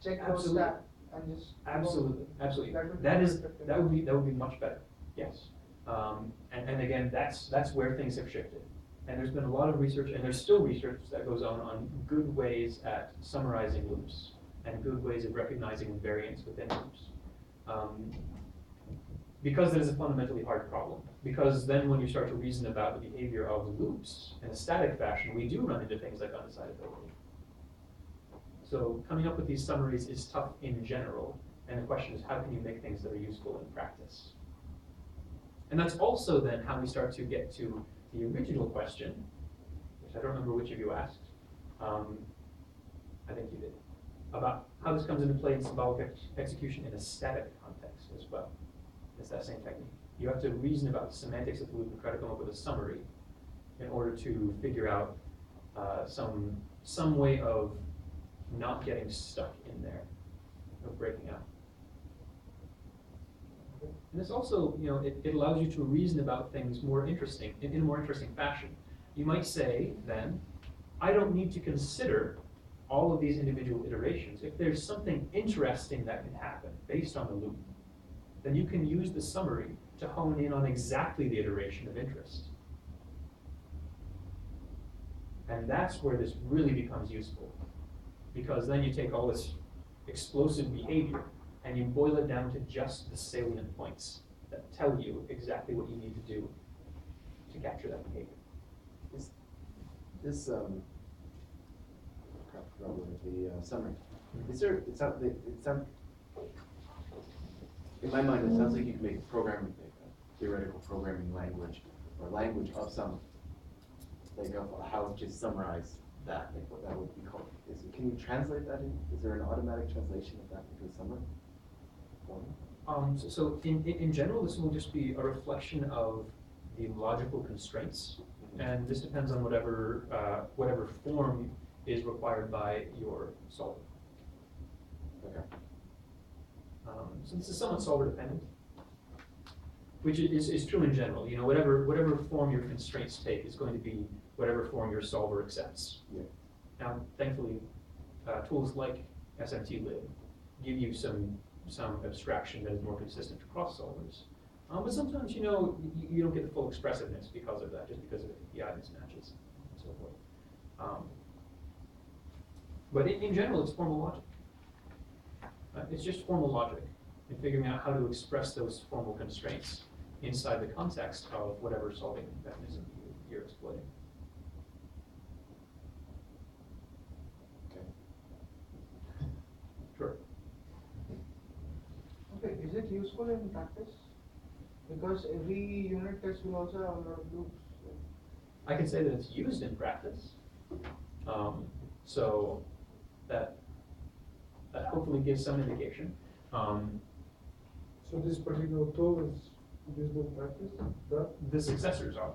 check those Absolutely. stack and just Absolutely, absolutely. That would be That is effective. that would be much better. Yes. And again, that's where things have shifted. And there's been a lot of research, and there's still research that goes on good ways at summarizing loops and good ways of recognizing invariants within loops. Because it is a fundamentally hard problem. Because then when you start to reason about the behavior of loops in a static fashion, we do run into things like undecidability. So coming up with these summaries is tough in general, and the question is how can you make things that are useful in practice? And that's also then how we start to get to the original question, which I don't remember which of you asked. I think you did. About how this comes into play in symbolic execution in a static context as well. It's that same technique. You have to reason about the semantics of the loop and try to come up with a summary in order to figure out some way of not getting stuck in there, of breaking out. And this also, you know, it allows you to reason about things more interesting, in a more interesting fashion. You might say, then, I don't need to consider all of these individual iterations. If there's something interesting that can happen based on the loop, then you can use the summary to hone in on exactly the iteration of interest. And that's where this really becomes useful. Because then you take all this explosive behavior and you boil it down to just the salient points that tell you exactly what you need to do to capture that behavior. This the summary. Is there? It sounds. In my mind, it sounds like you can make a programming, like a theoretical programming language or language of some, like of how to summarize that. Like what that would be called. can you translate that in, is there an automatic translation of that into a summary form? So in general, this will just be a reflection of the logical constraints, and this depends on whatever form is required by your solver. Okay. So this is somewhat solver dependent, which is true in general. You know, whatever form your constraints take is going to be whatever form your solver accepts. Yeah. Now, thankfully, tools like SMT-lib give you some abstraction that is more consistent across solvers. But sometimes, you know, you don't get the full expressiveness because of that, just because of API mismatches and so forth. But in general, it's formal logic. It's just formal logic and figuring out how to express those formal constraints inside the context of whatever solving mechanism you're exploiting. Okay. Sure. Okay, is it useful in practice? Because every unit test will also have a lot of loops. I can say that it's used in practice. So that hopefully gives some indication. So this particular tool is used in practice, that? The successors are.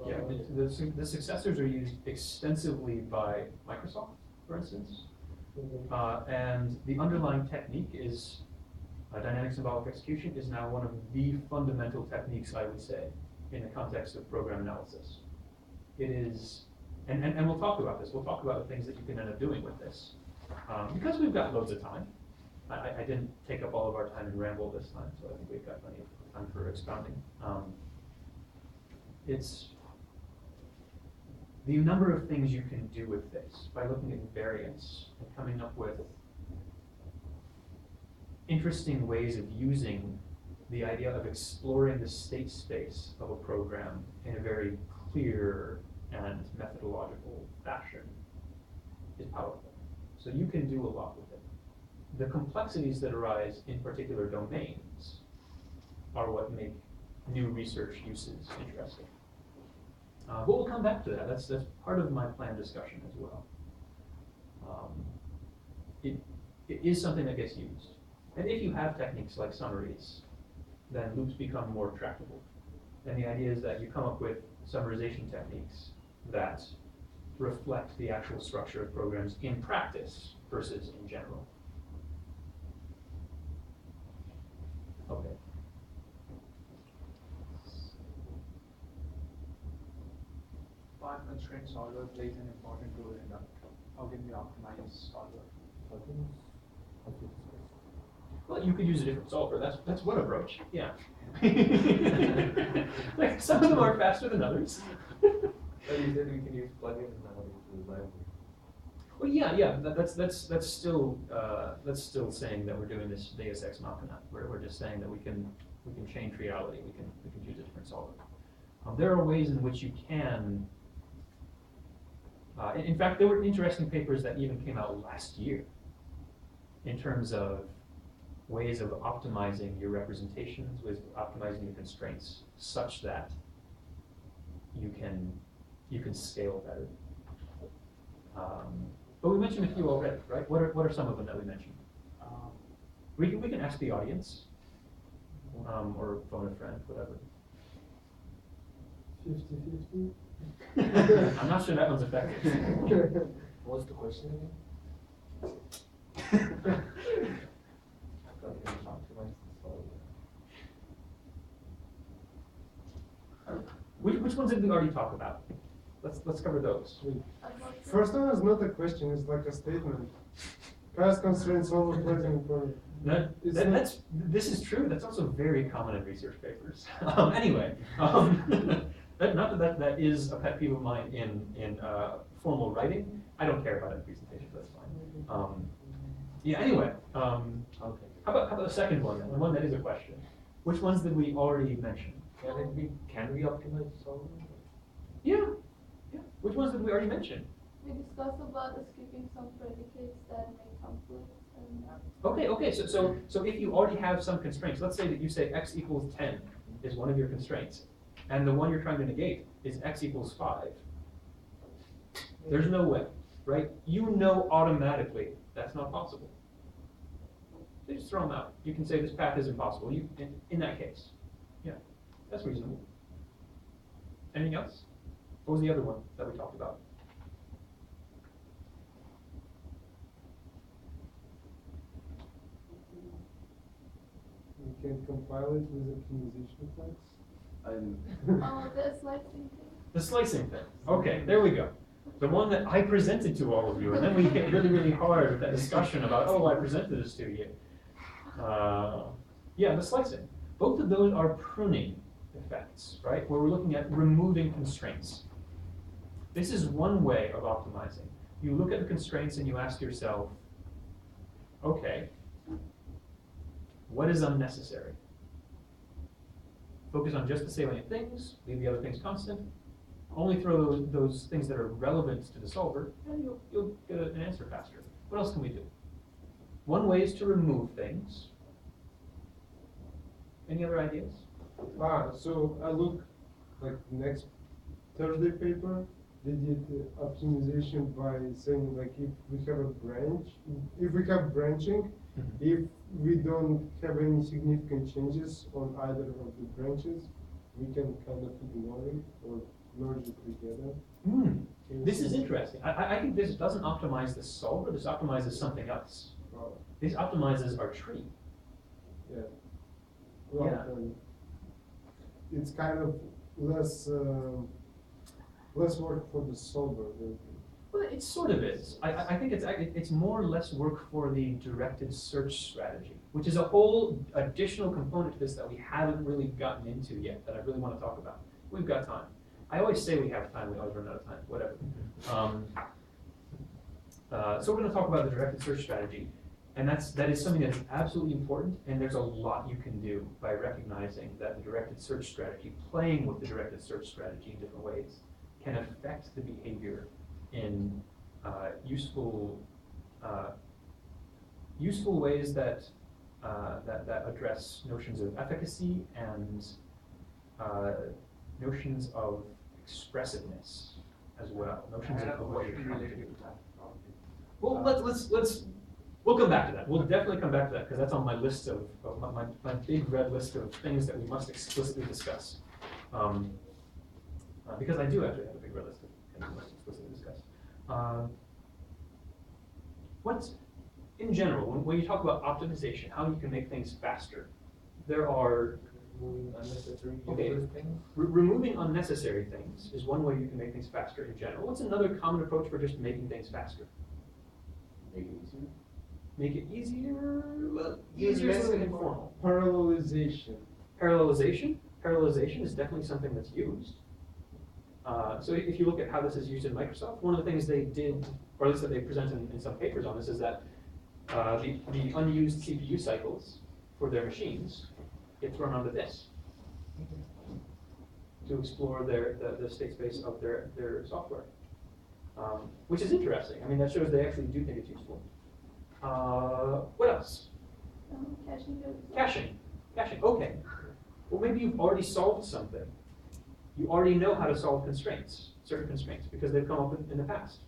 Yeah, the successors are used extensively by Microsoft, for instance. And the underlying technique is dynamic symbolic execution is now one of the fundamental techniques, I would say, in the context of program analysis. It is, and we'll talk about this. We'll talk about the things that you can end up doing with this. Because we've got loads of time, I didn't take up all of our time and ramble this time, so I think we've got plenty of time for expounding. It's the number of things you can do with this by looking at variance and coming up with interesting ways of using the idea of exploring the state space of a program in a very clear and methodological fashion is powerful. So you can do a lot with it. The complexities that arise in particular domains are what make new research uses interesting. But we'll come back to that. That's part of my planned discussion as well. It is something that gets used. And if you have techniques like summaries, then loops become more tractable. And the idea is that you come up with summarization techniques that reflect the actual structure of programs in practice versus in general. Okay. Path constraint solver plays an important role in that. How can we optimize solver? Well, you could use a different solver. That's one approach. Yeah. Like some of them are faster than others. But you said we can use plugins now to the library. Well, yeah. That's still saying that we're doing this Deus Ex Machina. We're just saying that we can change reality. We can use a different solver. There are ways in which you can. In fact, there were interesting papers that even came out last year in terms of ways of optimizing your representations, ways of optimizing your constraints, such that you can scale better. But we mentioned a few already, right? What are some of them that we mentioned? We can ask the audience, or phone a friend, whatever. 50-50. I'm not sure that one's effective. What's the question again? Optimize the solver. Which ones did we already talk about? Let's cover those. First one is not a question, it's like a statement. Path constraints solver plays an important. This is true. That's also very common in research papers. Anyway, not that is a pet peeve of mine in formal writing. I don't care about it in presentations. That's fine. Yeah. Anyway, Okay. how about the second one? The one that is a question. Which ones did we already mention? Can we optimize the solver? Yeah. Which ones did we already mention? We discussed about skipping some predicates that may conflict and. Okay. So if you already have some constraints, let's say that you say x equals 10 is one of your constraints, and the one you're trying to negate is x equals 5. There's no way right? You know automatically that's not possible. So just throw them out. You can say this path is impossible. In that case, yeah, that's reasonable. Anything else? What was the other one that we talked about? You can compile it with optimization flags. Oh, the slicing thing. The slicing thing. Okay, there we go. The one that I presented to all of you, and then we get really, really hard with that discussion about, oh, I presented this to you. Yeah, the slicing. Both of those are pruning effects, right? Where we're looking at removing constraints. This is one way of optimizing. You look at the constraints and you ask yourself, okay, what is unnecessary? Focus on just the salient things, leave the other things constant. Only throw those things that are relevant to the solver, and you'll get an answer faster. What else can we do? One way is to remove things. Any other ideas? So I look like next Thursday paper, they did optimization by saying like if we have a branch, if we have branching, if we don't have any significant changes on either of the branches, we can kind of ignore it or merge it together. This is interesting. I think this doesn't optimize the solver, this optimizes something else. This optimizes our tree. Yeah. Well, Yeah. It's kind of less work for the solver. Well, it sort of is. I think it's more or less work for the directed search strategy, which is a whole additional component to this that we haven't really gotten into yet, that I really want to talk about. We've got time. I always say we have time, we always run out of time, whatever. So we're going to talk about the directed search strategy, and that is something that is absolutely important, and there's a lot you can do by recognizing that the directed search strategy, playing with the directed search strategy in different ways, can affect the behavior in useful ways that address notions of efficacy and notions of expressiveness as well. Notions of what you're trying to do. Well, we'll come back to that. We'll definitely come back to that because that's on my list of my big red list of things that we must explicitly discuss. Because I do actually have a big red list of things we must explicitly discuss. In general, when you talk about optimization, how you can make things faster, there are Removing unnecessary Okay. useless things. removing unnecessary things is one way you can make things faster in general. What's another common approach for just making things faster? Make it easier. Make it easier? Well, easier is a little informal. Parallelization. Parallelization? Parallelization is definitely something that's used. So if you look at how this is used in Microsoft, one of the things they did, or at least that they present in some papers on this, is that the unused CPU cycles for their machines get thrown onto this to explore the state space of their software, which is interesting. I mean, that shows they actually do think it's useful. What else? Caching the results. Caching, okay. Well, maybe you've already solved something. You already know how to solve certain constraints, because they've come up in the past.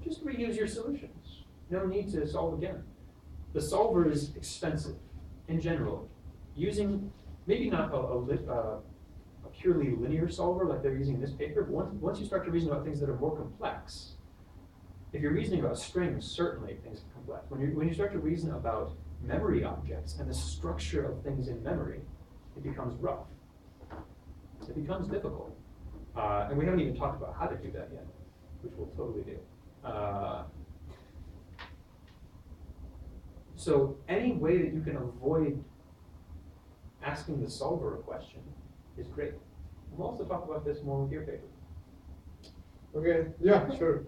Just reuse your solutions. No need to solve again. The solver is expensive in general. Using maybe not a purely linear solver like they're using in this paper, but once you start to reason about things that are more complex, if you're reasoning about strings, certainly things are complex. When you start to reason about memory objects and the structure of things in memory, it becomes rough. It becomes difficult. And we haven't even talked about how to do that yet, which we'll totally do. So any way that you can avoid asking the solver a question is great. We'll also talk about this more with your paper. Okay, yeah, sure.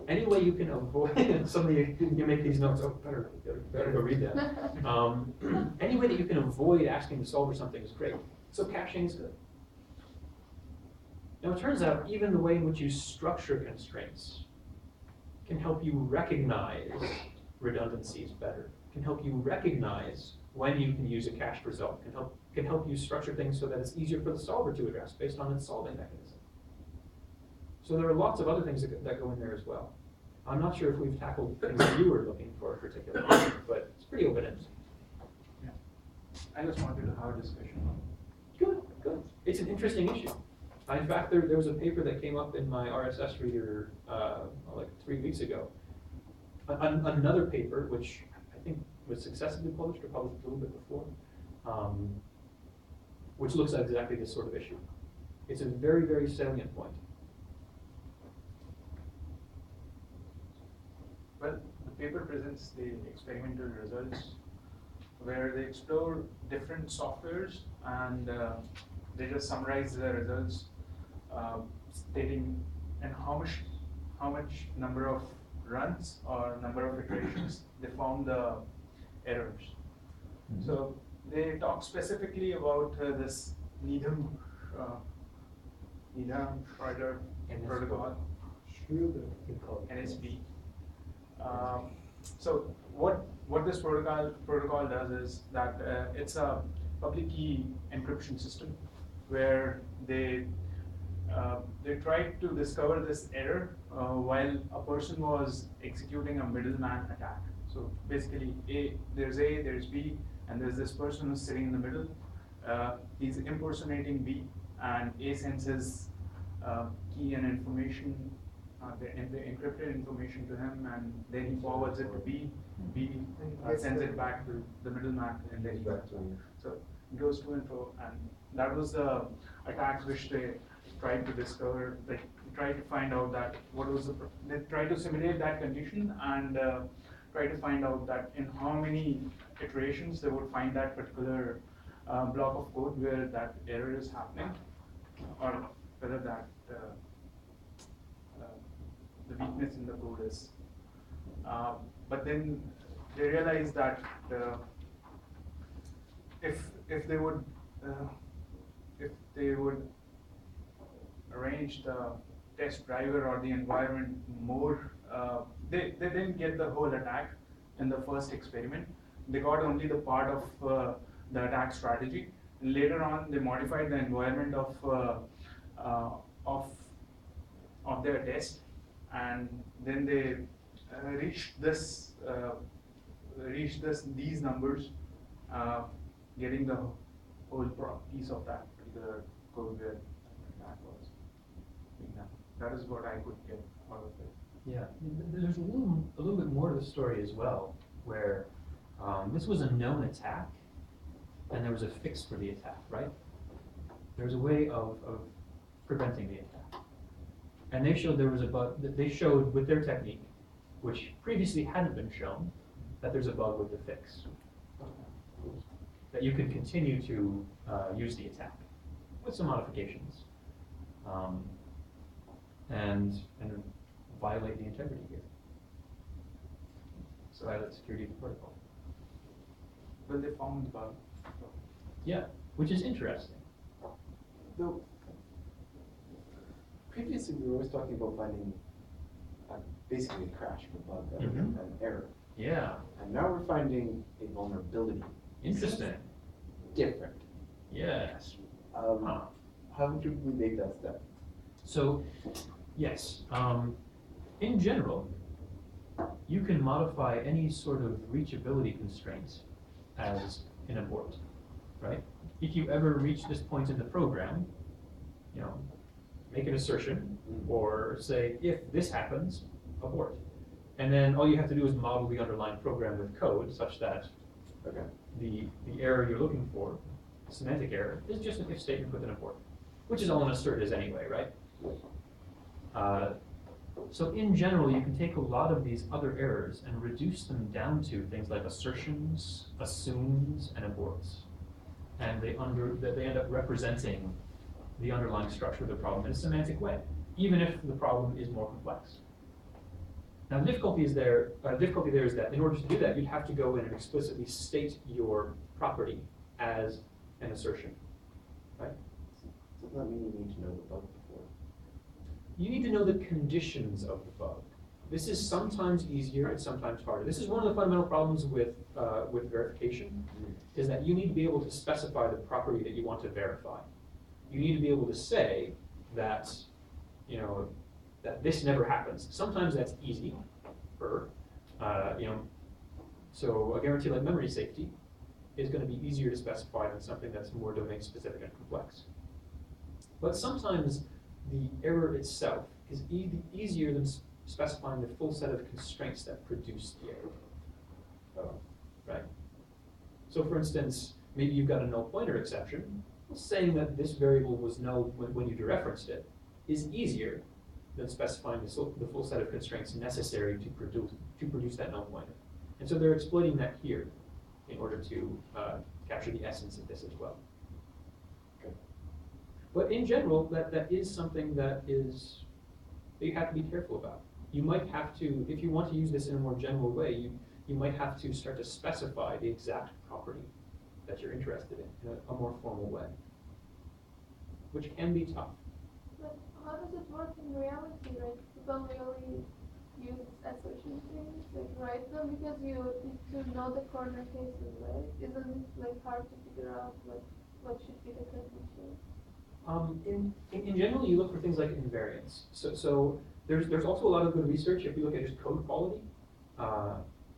Any way you can avoid, somebody, you make these notes, oh, better go read that. Any way that you can avoid asking the solver something is great. So caching is good. Now it turns out even the way in which you structure constraints can help you recognize redundancies better, can help you recognize when you can use a cached result, can help you structure things so that it's easier for the solver to address based on its solving mechanism. So there are lots of other things that go in there as well. I'm not sure if we've tackled things that you were looking for particularly, but it's pretty open-ended. I just wanted to have a discussion on it. Good, good. It's an interesting issue. In fact, there was a paper that came up in my RSS reader like 3 weeks ago. Another paper, which I think was successfully published or published a little bit before, which looks at exactly this sort of issue. It's a very, very salient point. Well, the paper presents the experimental results where they explore different softwares and they just summarize the results, stating and how much number of runs or number of iterations they found the errors. Mm-hmm. So they talk specifically about this Needham Schroeder protocol, NSP. So what this protocol does is that it's a public key encryption system where they tried to discover this error while a person was executing a middleman attack. So basically, there's B, and there's this person who's sitting in the middle. He's impersonating B, and A sends his key and information, the encrypted information to him, and then he forwards it to B. B sends it back to the middleman, and then he so it goes to and fro, and that was the attacks which they tried to discover. They tried to find out that they tried to simulate that condition and try to find out that in how many iterations they would find that particular block of code where that error is happening, or whether that the weakness in the code is. But then they realized that if they would arrange the test driver or the environment more, they didn't get the whole attack in the first experiment. They got only the part of the attack strategy. Later on, they modified the environment of their test, and then they reached these numbers, getting the whole piece of that particular code where that was being done. That is what I could get out of it. Yeah, there's a little bit more to the story as well, where this was a known attack, and there was a fix for the attack, right? There's a way of preventing the attack. And they showed there was a bug, they showed with their technique, which previously hadn't been shown, that there's a bug with the fix. That you can continue to use the attack with some modifications, and violate the integrity here. So violate security of the protocol. Well, they found the bug. Yeah, which is interesting. Though, previously we were always talking about finding basically a crash, a bug, an error. Yeah. And now we're finding a vulnerability. Interesting. Different. Yes. How would we make that step? So, yes. In general, you can modify any sort of reachability constraints as an abort, right? If you ever reach this point in the program, make an assertion or say, if this happens, abort. And then all you have to do is model the underlying program with code such that the error you're looking for, semantic error, is just an if statement with an abort, which is all an assert is anyway, right? So in general, you can take a lot of these other errors and reduce them down to things like assertions, assumes, and aborts. And they end up representing the underlying structure of the problem in a semantic way, even if the problem is more complex. Now, the difficulty there is that in order to do that, you'd have to go in and explicitly state your property as an assertion, right? Does that mean you need to know the bug before? You need to know the conditions of the bug. This is sometimes easier, it's sometimes harder. This is one of the fundamental problems with verification, is that you need to be able to specify the property that you want to verify. You need to be able to say that, that this never happens. Sometimes that's easy, you know, so a guarantee like memory safety is going to be easier to specify than something that's more domain specific and complex. But sometimes the error itself is easier than specifying the full set of constraints that produce the error. Right? So for instance, maybe you've got a null pointer exception. Well, saying that this variable was null when you dereferenced it is easier than specifying the full set of constraints necessary to produce that null pointer. And so they're exploiting that here in order to capture the essence of this as well. Okay. But in general, that is something that you have to be careful about. You might have to, if you want to use this in a more general way, you might have to start to specify the exact property that you're interested in a more formal way, which can be tough. But how does it work in reality, right? You don't really use assertion things, like write them, because you need to know the corner cases, right? Isn't it like hard to figure out what should be the condition? In general, you look for things like invariance. So there's also a lot of good research if you look at just code quality.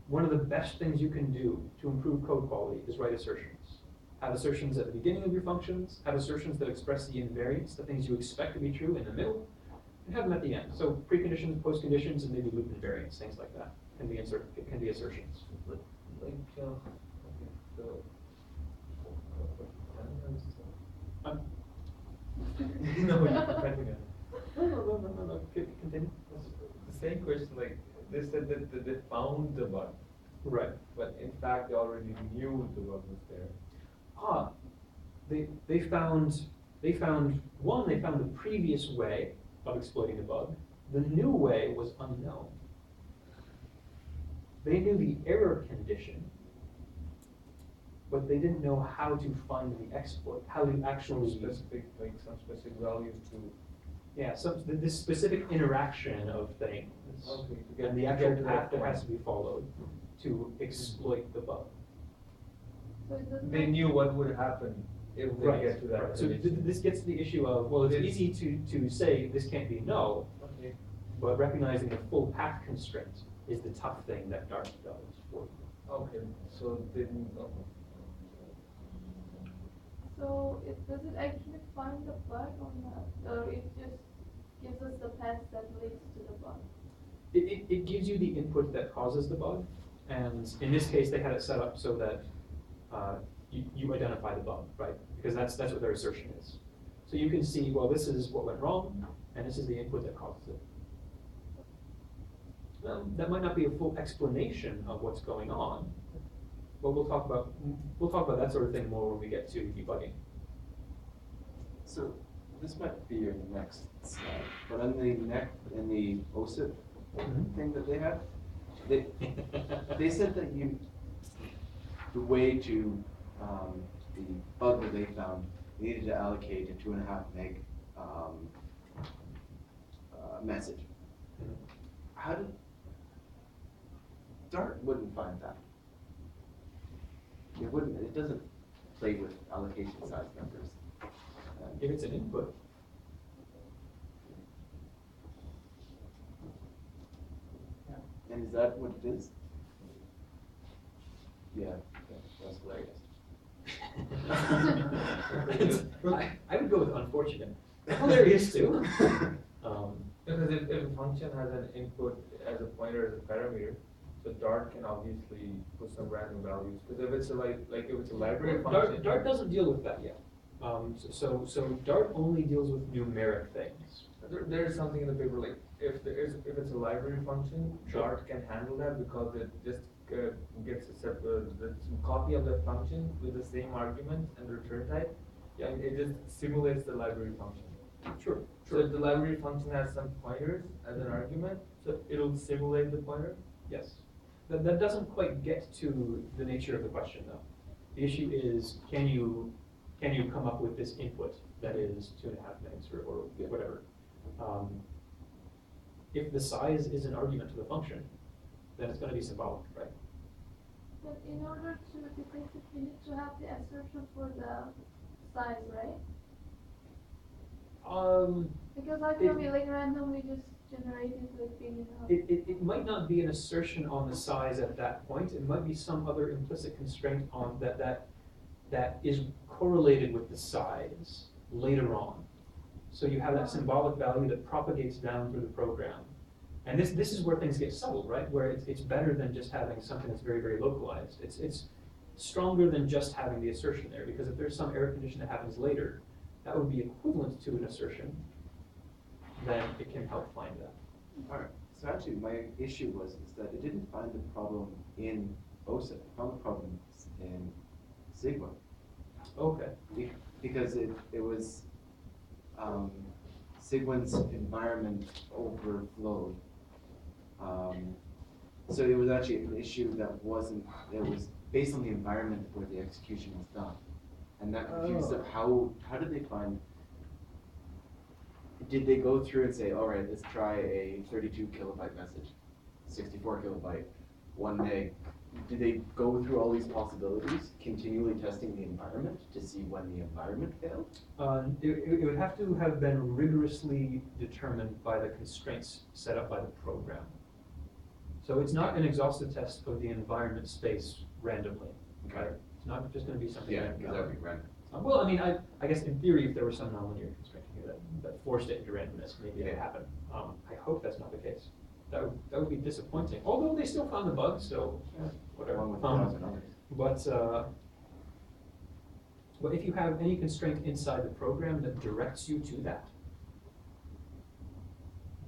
One of the best things you can do to improve code quality is write assertions. Have assertions at the beginning of your functions, have assertions that express the invariance, the things you expect to be true in the middle, and have them at the end. So preconditions, postconditions, and maybe loop invariance, things like that can be assertions. Like, okay, so. No, continue. The same question, like, they said that they found the bug. Right. But in fact, they already knew the bug was there. They found the previous way of exploiting the bug. The new way was unknown. They knew the error condition, but they didn't know how to find the exploit, how to actually Some specific values to. Yeah, so this specific interaction of things, Okay, and the actual path that has to be followed to exploit the bug. So it doesn't They make- knew what would happen if they get to that. Right. So condition. this gets to the issue of, well, it's It's- easy to say this can't be null, Okay. but recognizing the full path constraint is the tough thing that Dart does for you. Okay, so they didn't know. So does it actually find the bug or not? Or it just gives us the path that leads to the bug? It gives you the input that causes the bug, and in this case, they had it set up so that you identify the bug, right? Because that's what their assertion is. So you can see, well, this is what went wrong, and this is the input that causes it. That might not be a full explanation of what's going on, but we'll talk about that sort of thing more when we get to debugging. So this might be your next slide, but on in the OSIP thing that they had, they said that the way to the bug that they found, they needed to allocate a 2.5 meg message. How did Dart wouldn't find that? It wouldn't. It doesn't play with allocation size numbers. If it's an input, And is that what it is? Yeah, that's hilarious. I would go with unfortunate. Hilarious too. Because if a function has an input as a pointer, as a parameter, so Dart can obviously put some random values. Because if it's if it's a library function. Dart doesn't deal with that yet. So Dart only deals with numeric things. There's something in the paper like if it's a library function, Sure. Dart can handle that because it just gets a separate copy of that function with the same argument and return type. Yeah. And it just simulates the library function. Sure. So if the library function has some pointers as an argument, so it'll simulate the pointer. Yes. That doesn't quite get to the nature of the question though. The issue is, can you come up with this input that is 2.5 megs or whatever? If the size is an argument to the function, then it's going to be symbolic, right? But in order to detect it, we need to have the assertion for the size, right? Because I feel we like randomly just not be an assertion on the size at that point. It might be some other implicit constraint on that is correlated with the size later on. So you have that symbolic value that propagates down through the program. And this is where things get subtle, right? Where it's better than just having something that's very, very localized. It's stronger than just having the assertion there, because if there's some error condition that happens later, that would be equivalent to an assertion, then it can help find that. Alright, so actually my issue is that it didn't find the problem in OSIP, it found the problem in Sigma. Okay. Because it was, Sigma's environment overflowed. So it was actually an issue that wasn't, it was based on the environment where the execution was done. And that confused them. How did they find, did they go through and say, all right, let's try a 32 kilobyte message, 64 kilobyte, 1 meg? Did they go through all these possibilities, continually testing the environment to see when the environment failed? It would have to have been rigorously determined by the constraints set up by the program. So it's not an exhaustive test of the environment space randomly. Okay. It's not just going to be something Yeah, random. because that would be random. Well, I mean, I guess in theory, if there was some nonlinear constraint here that forced it into randomness, maybe it would happen. I hope that's not the case. That would be disappointing. Although they still found the bug, so whatever. Along with 1,000 others. But if you have any constraint inside the program that directs you to that,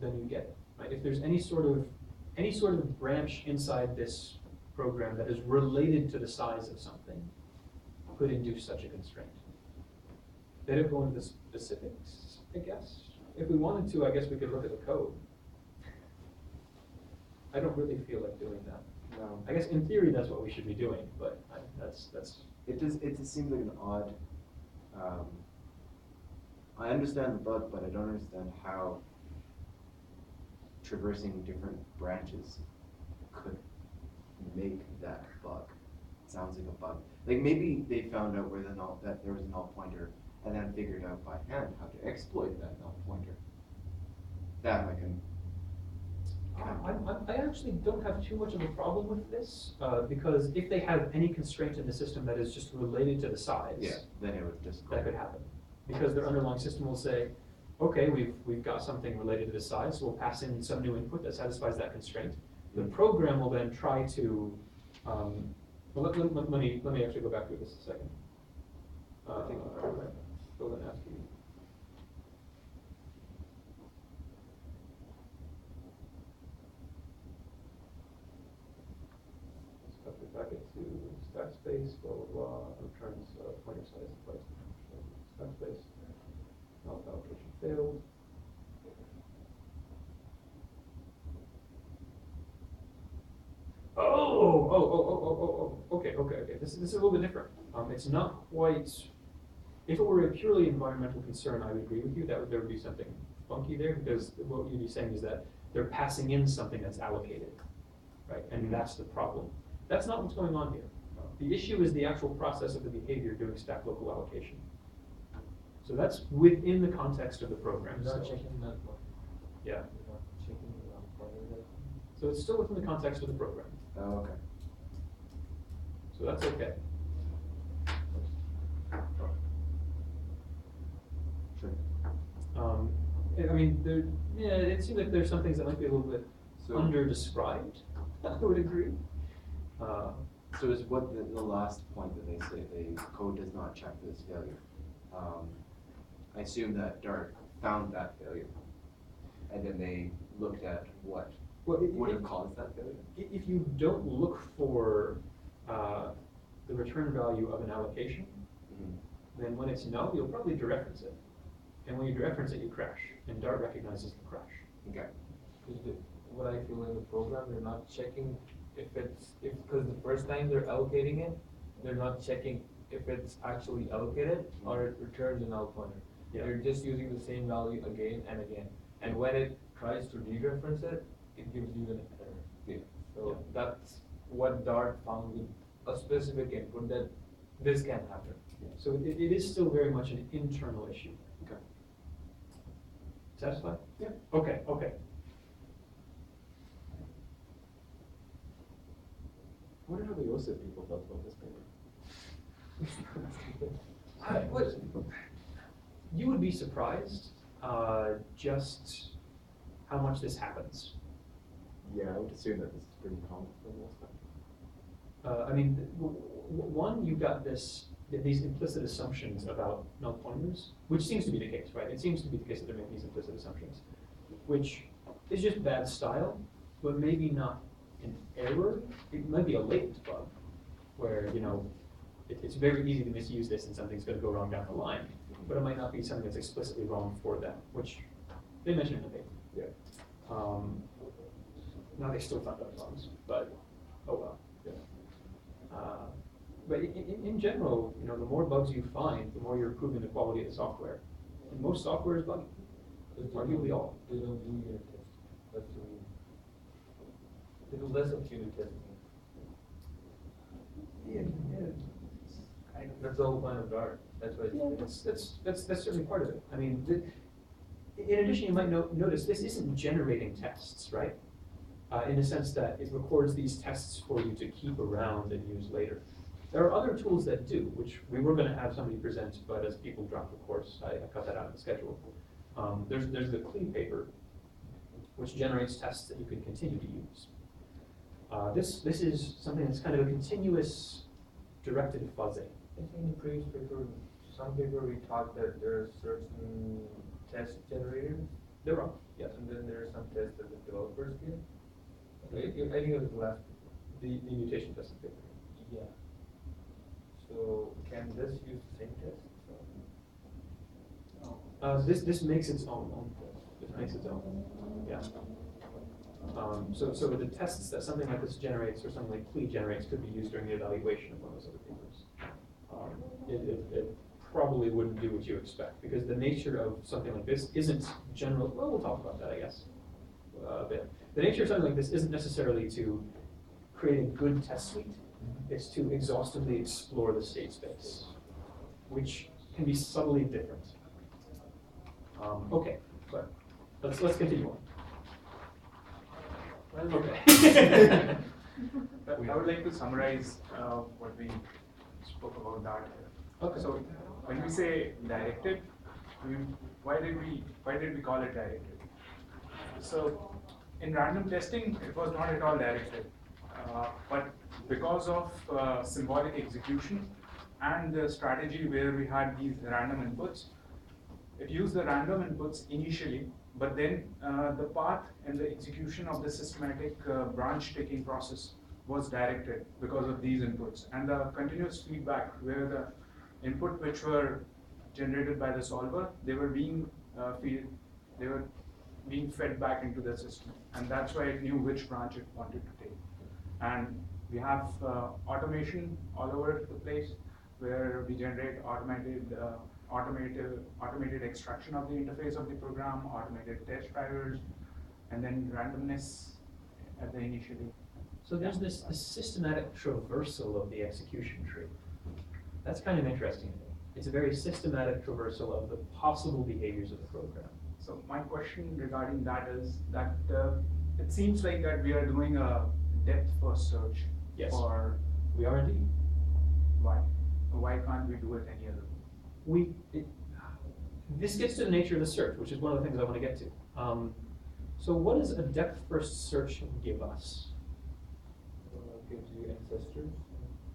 then you get it. Right? If there's any sort of branch inside this program that is related to the size of something, could induce such a constraint. They don't go into the specifics, I guess. If we wanted to, I guess we could look at the code. I don't really feel like doing that. No. I guess in theory that's what we should be doing, but that's. It just seems like an odd, I understand the bug, but I don't understand how traversing different branches could make that bug. It sounds like a bug. Like maybe they found out that there was a null pointer and then figured out by hand how to exploit that null pointer. That I can. I actually don't have too much of a problem with this, because if they have any constraint in the system that is just related to the size, then it would just go. that could happen. Because their underlying system will say, okay, we've got something related to the size, so we'll pass in some new input that satisfies that constraint. The program will then try to, well, let me actually go back through this a second. Go and ask you. Packet to stack space, blah, blah, blah, returns pointer size twice. Stack space, allocation failed. Okay. This is a little bit different. It's not quite, if it were a purely environmental concern, I would agree with you, there would be something funky there, because what you'd be saying is that they're passing in something that's allocated, right? And that's the problem. That's not what's going on here. The issue is the actual process of the behavior doing stack local allocation. So that's within the context of the program. You're not So- checking that one. Yeah. You're not checking the pointer. So it's still within the context of the program. Oh, okay. So that's okay. Sure. I mean, it seems like there's some things that might be a little bit So- under-described, I would agree. So is what the last point that they say the code does not check this failure. I assume that Dart found that failure, and then they looked at what would have caused that failure. If you don't look for the return value of an allocation, then when it's null, you'll probably dereference it. And when you dereference it, you crash, and Dart recognizes the crash. Okay. Because what I feel in the program, they're not checking because the first time they're allocating it, they're not checking if it's actually allocated or it returns a null pointer. Yeah. They're just using the same value again and again. And when it tries to dereference it, it gives you an error. Yeah. So that's what Dart found with a specific input that this can happen. So it is still very much an internal issue. Okay. Satisfied? Yeah. Okay. Joseph people felt about this paper. You would be surprised just how much this happens. Yeah, I would assume that this is pretty common for the most part. I mean, one, you've got these implicit assumptions about null pointers, which seems to be the case, right? It seems to be the case that they're making these implicit assumptions, which is just bad style, but maybe not an error. It might be a latent bug, where, you know, it's very easy to misuse this and something's going to go wrong down the line, but it might not be something that's explicitly wrong for them, which they mentioned in the paper. Yeah. Now they still found out bugs, but oh well. Yeah. But in general, you know, the more bugs you find, the more you're improving the quality of the software. And most software is buggy. Arguably all. They don't do unit testing. That's the reason. They do less of unit testing. That's the whole point of Dart. That's why it's. That's certainly part of it. I mean, in addition, you might notice this isn't generating tests, right? In the sense that it records these tests for you to keep around and use later. There are other tools that do, which we were going to have somebody present, but as people dropped the course, I cut that out of the schedule. There's the CLE paper, which generates tests that you can continue to use. This is something that's kind of a continuous directed fuzzing. I think in the previous paper, some paper we taught that there are certain test generators. They're wrong. Yes. And then there are some tests that the developers give. I think it was the last paper. The mutation testing paper. Yeah. So can this use the same test? This makes its own. This makes its own. Yeah. So the tests that something like this generates or something like CLE generates could be used during the evaluation of one of those other papers. It probably wouldn't do what you expect because the nature of something like this isn't general. Well, we'll talk about that, I guess, a bit. The nature of something like this isn't necessarily to create a good test suite. It's to exhaustively explore the state space, which can be subtly different. Okay, but let's continue on. Okay. I would like to summarize what we spoke about that. Okay. So when we say directed, why did we call it directed? So in random testing, it was not at all directed, but because of symbolic execution and the strategy where we had these random inputs, it used the random inputs initially, but then the path and the execution of the systematic branch taking process was directed because of these inputs, and the continuous feedback where the input which were generated by the solver, they were being fed back into the system, and that's why it knew which branch it wanted to take. And we have automation all over the place where we generate automated extraction of the interface of the program, automated test drivers, and then randomness at the initially. So there's this systematic traversal of the execution tree. That's kind of interesting to me. It's a very systematic traversal of the possible behaviors of the program. So my question regarding that is that it seems like that we are doing a depth first search. Yes. For We are indeed. why? Why can't we do it any other way? This gets to the nature of the search, which is one of the things I want to get to. So what does a depth first search give us? Gives you ancestors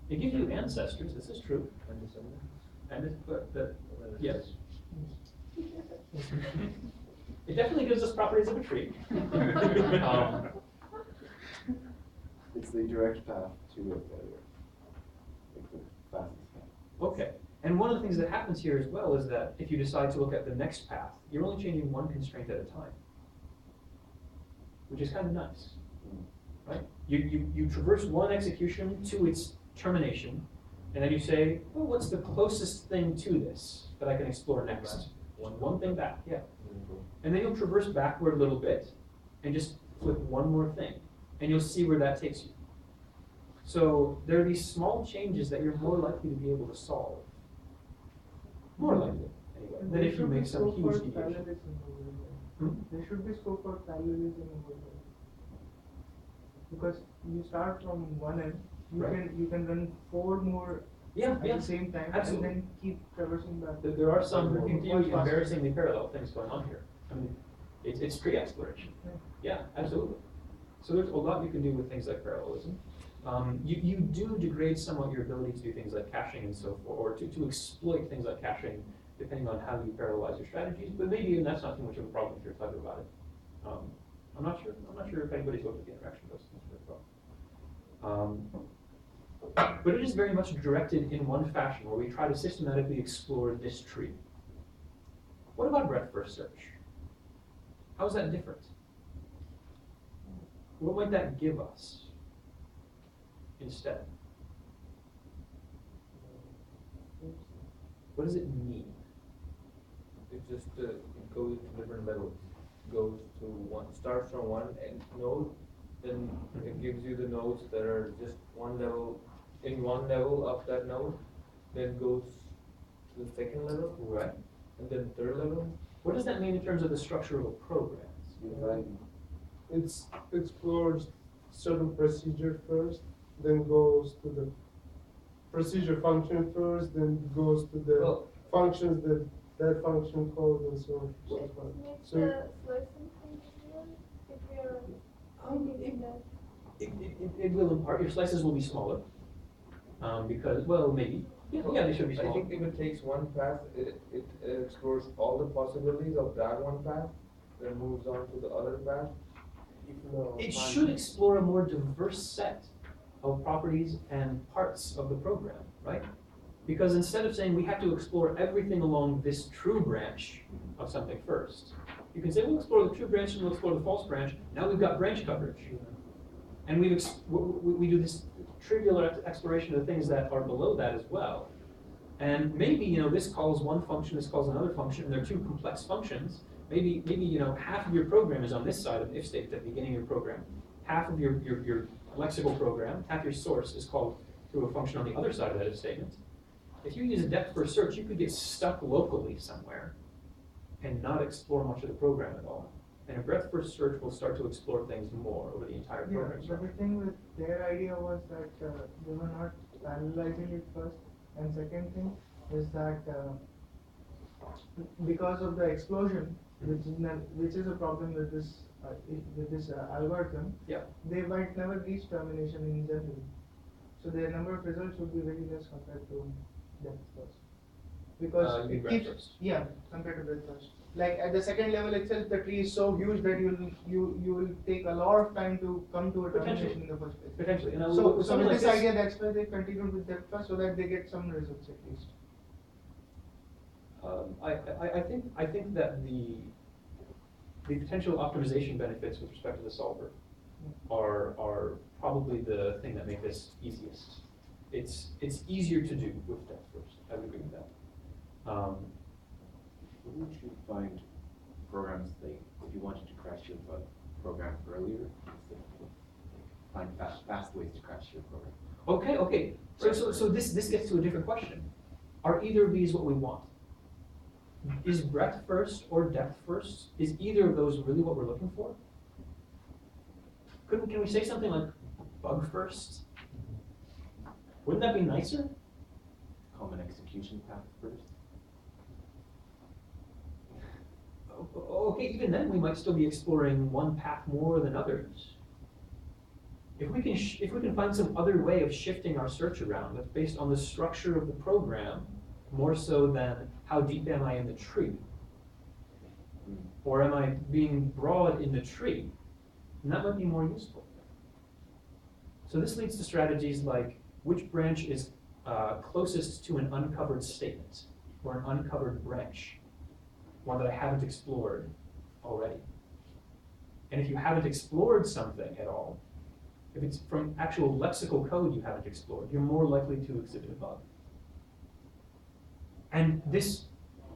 It gives you ancestors, this is true. and descendants. And yes. It definitely gives us properties of a tree. It's the direct path to a failure. Like the fastest path. Okay, and one of the things that happens here as well is that if you decide to look at the next path, you're only changing one constraint at a time, which is kind of nice, right? You traverse one execution to its termination, and then you say, well, what's the closest thing to this that I can explore next? One thing back, yeah. And then you'll traverse backward a little bit and just flip one more thing, and you'll see where that takes you. So there are these small changes that you're more likely to be able to solve. More likely, anyway, than if you make some huge deviation. There should be scope for parallelism over there. Because you start from one end You can run 4 more Yeah, at the same time absolutely. and then keep traversing back. There are some Much really faster. embarrassingly parallel things going on here. I mean, it's tree exploration. Yeah, absolutely. So there's a lot you can do with things like parallelism. You do degrade somewhat your ability to do things like caching and so forth, or to exploit things like caching, depending on how you parallelize your strategies. But maybe even that's not too much of a problem if you're clever about it. I'm not sure if anybody's looked at the interaction of those things very well. But it is very much directed in one fashion, where we try to systematically explore this tree. What about breadth first search? How is that different? What might that give us instead? What does it mean? It just it goes to different levels. Goes to one, starts from one node, then it gives you the nodes that are just one level, in one level of that node, then goes to the second level, Right. and then third level. What does that mean in terms of the structure of a program? It explores certain procedure first, then goes to the procedure function first, then goes to the Well, functions that function code and so on. So It forth. makes So the slicing easier if you're thinking that. It will in part. Your slices will be smaller. Because, well, maybe. Yeah, they should be I small. think if it takes one path, it explores all the possibilities of that one path, then moves on to the other path. It should explore a more diverse set of properties and parts of the program, right? Because instead of saying we have to explore everything along this true branch of something first, you can say we'll explore the true branch and we'll explore the false branch. Now we've got branch coverage. And we do this trivial exploration of the things that are below that as well. And maybe, this calls one function, this calls another function, and they're two complex functions. Maybe half of your program is on this side of an if state at the beginning of your program. Half of your lexical program, half your source is called through a function on the other side of that if statement. If you use a depth first search, you could get stuck locally somewhere and not explore much of the program at all. And a breadth first search will start to explore things more over the entire Yeah, program. but the thing with their idea was that they were not parallelizing it first, and second thing is that because of the explosion, which is a problem with this algorithm, Yeah. they might never reach termination in general. So their number of results would be very less compared to depth first. Because You mean it breadth keeps, first. yeah, compared to breadth first. Like at the second level itself, the tree is so huge that you will take a lot of time to come to a termination in the first place. Potentially. And So with something with like this idea, that's why they continued with depth first, so that they get some results at least. I think that the potential optimization benefits with respect to the solver are probably the thing that make this easiest. It's easier to do with depth first. I would agree with that. Wouldn't you find programs like, if you wanted to crash your program earlier, find fast ways to crash your program? Okay. So this gets to a different question. Are either of these what we want? Is breadth first or depth first? Is either of those really what we're looking for? Can we say something like bug first? Wouldn't that be nicer? Common execution path first? Okay, even then we might still be exploring one path more than others. If we can find some other way of shifting our search around that's based on the structure of the program, more so than how deep am I in the tree, or am I being broad in the tree, and that might be more useful. So this leads to strategies like which branch is closest to an uncovered statement or an uncovered branch, one that I haven't explored already. And if you haven't explored something at all, if it's from actual lexical code you haven't explored, you're more likely to exhibit a bug. And this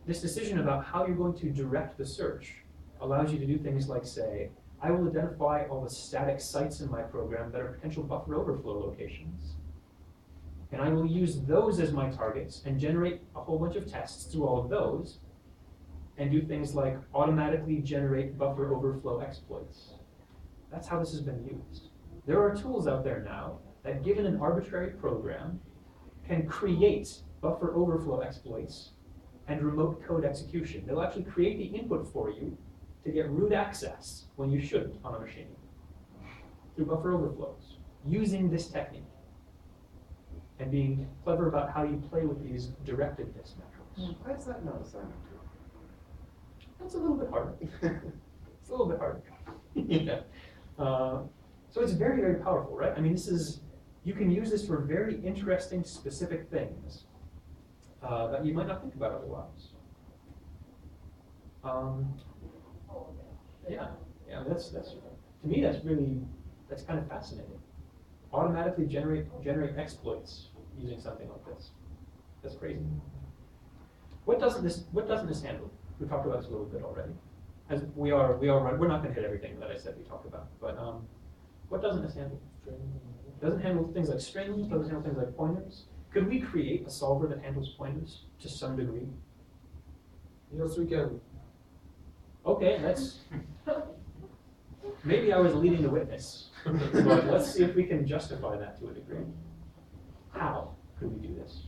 decision about how you're going to direct the search allows you to do things like say, I will identify all the static sites in my program that are potential buffer overflow locations. And I will use those as my targets and generate a whole bunch of tests through all of those and do things like automatically generate buffer overflow exploits. That's how this has been used. There are tools out there now that given an arbitrary program, can create buffer overflow exploits and remote code execution. They'll actually create the input for you to get root access when you shouldn't on a machine through buffer overflows, using this technique and being clever about how you play with these directedness metrics. Why is that not assignment That's a little bit harder. It's a little bit harder. Yeah. So it's very, very powerful, right? I mean, you can use this for very interesting, specific things that you might not think about otherwise. Yeah, that's to me that's kind of fascinating. Automatically generate exploits using something like this. That's crazy. What doesn't this handle? We talked about this a little bit already. As we're not going to hit everything that I said we talked about, but what doesn't this handle? Doesn't handle things like strings. Doesn't handle things like pointers. Could we create a solver that handles pointers to some degree? Yes, we can. Okay, maybe I was leading the witness, but let's see if we can justify that to a degree. How could we do this?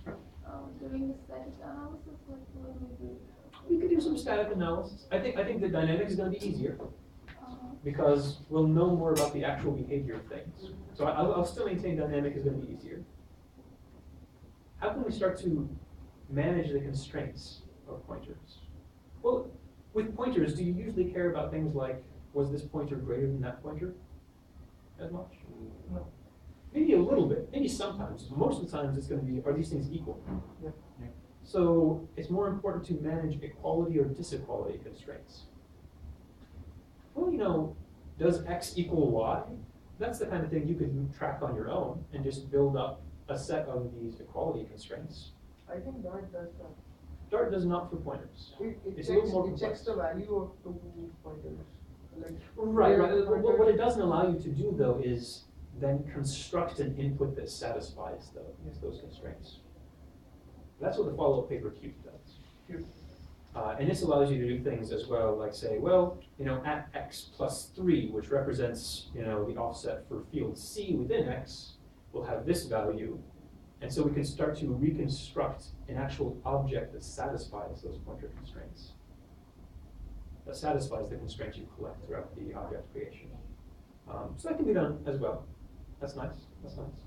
Doing static analysis, like what do we do? We could do some static analysis. I think the dynamic is going to be easier because we'll know more about the actual behavior of things. So I'll still maintain dynamic is going to be easier. How can we start to manage the constraints of pointers? Well, with pointers, do you usually care about things like, was this pointer greater than that pointer? As much? No. Maybe a little bit, maybe sometimes. Most of the times it's going to be, are these things equal? Yeah. So it's more important to manage equality or disequality constraints. Well, does X equal Y? That's the kind of thing you could track on your own and just build up a set of these equality constraints. I think Dart does that. Dart does not for pointers. It It's a little more checks complex. the value of two pointers. Like Right. pointer- What it doesn't allow you to do, though, is then construct an input that satisfies those constraints. That's what the follow-up paper Qt does. Qt. And this allows you to do things as well, like say, well, at x plus 3, which represents, the offset for field C within x, will have this value. And so we can start to reconstruct an actual object that satisfies those pointer constraints. That satisfies the constraints you collect throughout the object creation. So that can be done as well. That's nice. That's nice.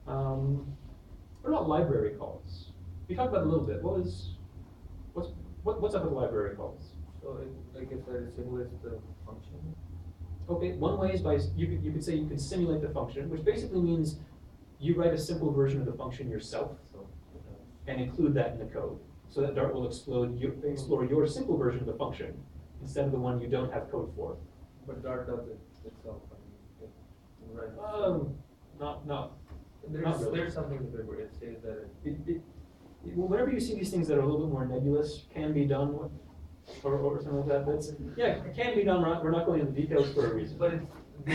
What about library calls? We talked about it a little bit. What's up with library calls? So like I said, it simulates the function. Okay, one way is you could say you can simulate the function, which basically means you write a simple version of the function yourself and include that in the code, so that Dart will explore your simple version of the function instead of the one you don't have code for. But Dart does it itself. I mean, right. Not really. There's something in the paper. It says that Well, whenever you see these things that are a little bit more nebulous, can be done with, or something like that, it can be done. We're not going into details for a reason. But it's I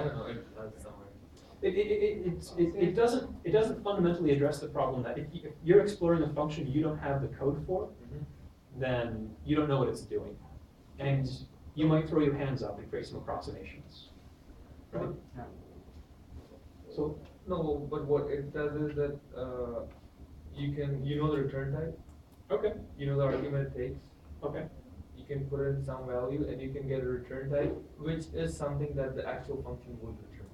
don't know. It's somewhere. It doesn't fundamentally address the problem that if you're exploring a function you don't have the code for, then you don't know what it's doing, and you might throw your hands up and create some approximations. Right? So. No, but what it does is that you know the return type. Okay. You know the argument it takes. Okay. You can put in some value and you can get a return type, which is something that the actual function would return.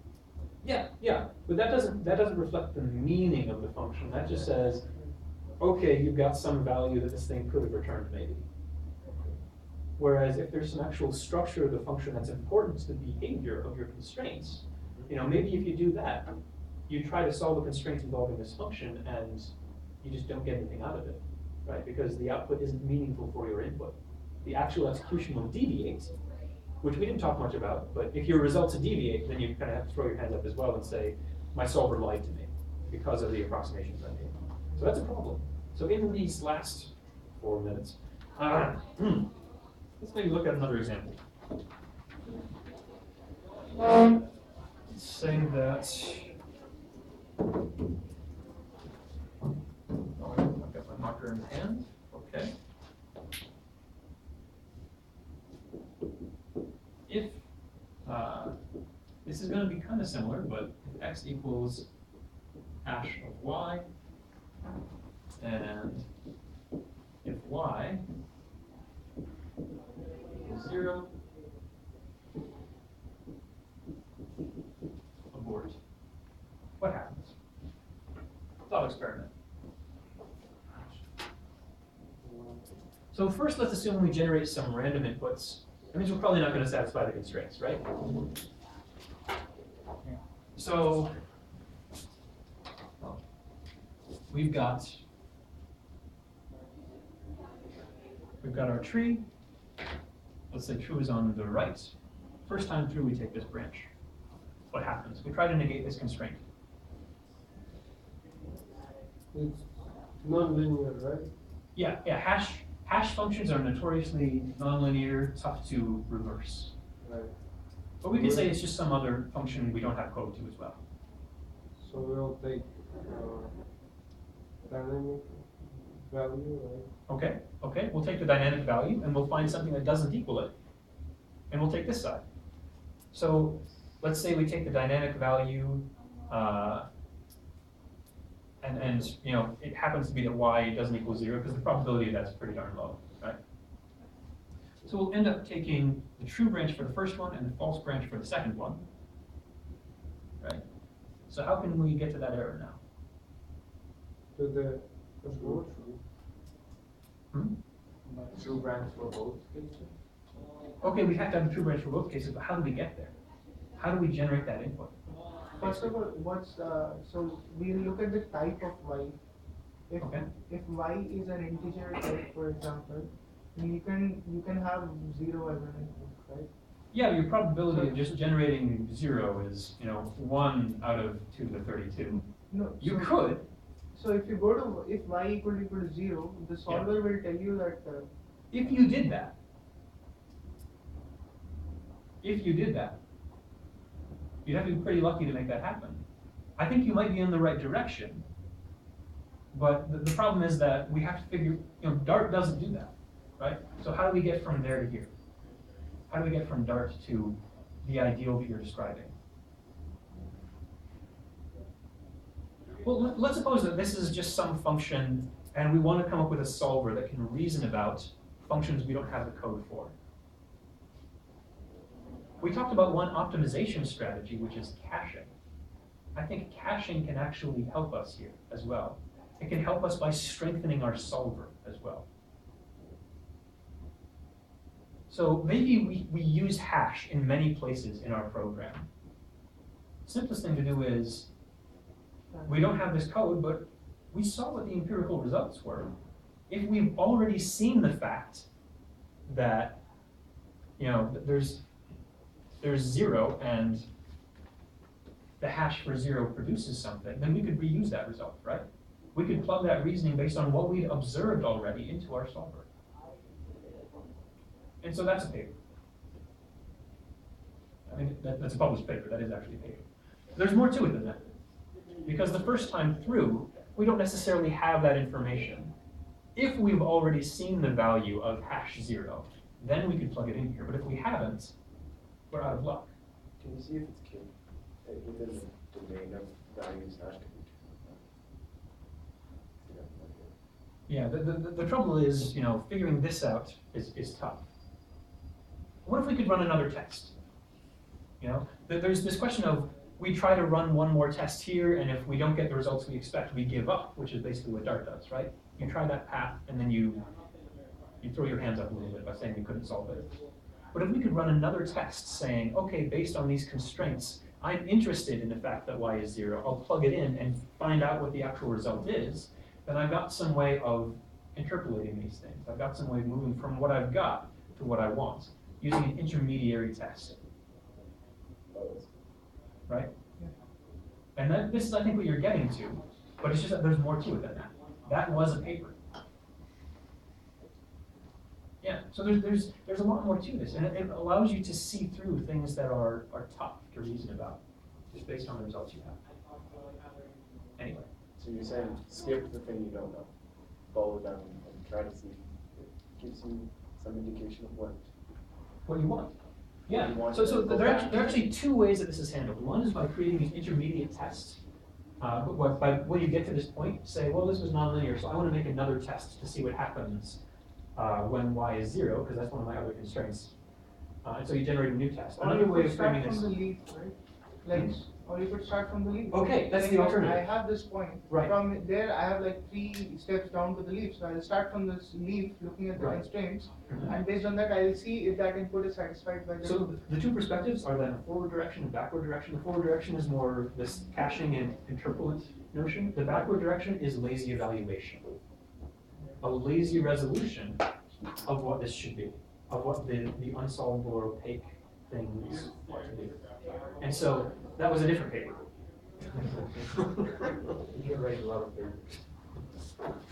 Yeah, but that doesn't reflect the meaning of the function. That just says, okay, you've got some value that this thing could have returned maybe. Whereas if there's some actual structure of the function that's important to the behavior of your constraints, maybe if you do that, you try to solve the constraints involving this function and you just don't get anything out of it, right? Because the output isn't meaningful for your input. The actual execution will deviate, which we didn't talk much about, but if your results deviate, then you kind of have to throw your hands up as well and say, my solver lied to me because of the approximations I made. So that's a problem. So in these last 4 minutes, let's maybe look at another example. Say that, I've got my marker in hand, okay. If This is gonna be kind of similar, but if x equals hash of y, and if y is 0, abort. What happens? Thought experiment. So first, let's assume we generate some random inputs. That means we're probably not going to satisfy the constraints, right? So we've got our tree. Let's say true is on the right. First time through, we take this branch. What happens? We try to negate this constraint. It's non-linear, right? Yeah. Hash functions are notoriously nonlinear, tough to reverse. Right. But we could say it's just some other function we don't have code to as well. So we'll take dynamic value, right? Okay, we'll take the dynamic value and we'll find something that doesn't equal it. And we'll take this side. So let's say we take the dynamic value and you know, it happens to be that y doesn't equal 0 because the probability of that's pretty darn low, right? So we'll end up taking the true branch for the first one and the false branch for the second one, right? So how can we get to that error now? To the abort. True branch for both cases? Okay, we have to have a true branch for both cases, but how do we get there? How do we generate that input? First of all, so we'll look at the type of y. If y is an integer type, for example, you can have 0 as an input, right? Yeah, your probability of just generating 0 is, you know, 1 out of 2 to the 32. No, You could. So if you go to, if y equal to 0, the solver will tell you that. If you did that, you'd have to be pretty lucky to make that happen. I think you might be in the right direction, but the problem is that we have to figure, you know, Dart doesn't do that, right? So how do we get from there to here? How do we get from Dart to the ideal that you're describing? Well, let's suppose that this is just some function and we want to come up with a solver that can reason about functions we don't have the code for. We talked about one optimization strategy, which is caching. I think caching can actually help us here as well. It can help us by strengthening our solver as well. So maybe we use hash in many places in our program. Simplest thing to do is, we don't have this code, but we saw what the empirical results were. If we've already seen the fact that, you know, there's 0 and the hash for 0 produces something, then we could reuse that result, right? We could plug that reasoning based on what we'd observed already into our solver. And so that's a paper. I mean, that's a published paper, that is actually a paper. There's more to it than that. Because the first time through, we don't necessarily have that information. If we've already seen the value of hash 0, then we could plug it in here. But if we haven't, we're out of luck. Can you see if it's cubed within the domain of values hash cubed? Yeah, the trouble is, you know, figuring this out is tough. What if we could run another test? You know, there's this question of, we try to run one more test here, and if we don't get the results we expect, we give up, which is basically what Dart does, right? You try that path, and then you throw your hands up a little bit by saying you couldn't solve it. But if we could run another test saying, okay, based on these constraints, I'm interested in the fact that y is 0, I'll plug it in and find out what the actual result is, then I've got some way of interpolating these things. I've got some way of moving from what I've got to what I want, using an intermediary test. Right? And this is, I think, what you're getting to, but it's just that there's more to it than that. That was a paper. Yeah, so there's a lot more to this, and it allows you to see through things that are tough to reason about, just based on the results you have. Anyway. So you're saying skip the thing you don't know, follow down and try to see if it gives you some indication of what you want. Yeah, You want so, to so go there are, back. there are actually two ways that this is handled. One is by creating these intermediate tests. By when you get to this point, say, well, this was nonlinear, so I want to make another test to see what happens when y is 0, because that's one of my other constraints. And so you generate a new test. Or Another you way could of start framing from the this. leaf, right? Like, or you could start from the leaf. Okay, that's the Like, alternative. I have this point. Right. From there, I have like 3 steps down to the leaf. So I'll start from this leaf, looking at the Right. constraints, Mhm. and based on that, I'll see if that input is satisfied by the. So the two perspectives are then a forward direction and backward direction. The forward direction is more this caching and interpolant notion. The backward direction is lazy evaluation. A lazy resolution of what this should be, of what the unsolvable or opaque things ought to be. And so that was a different paper. You can write a lot of papers.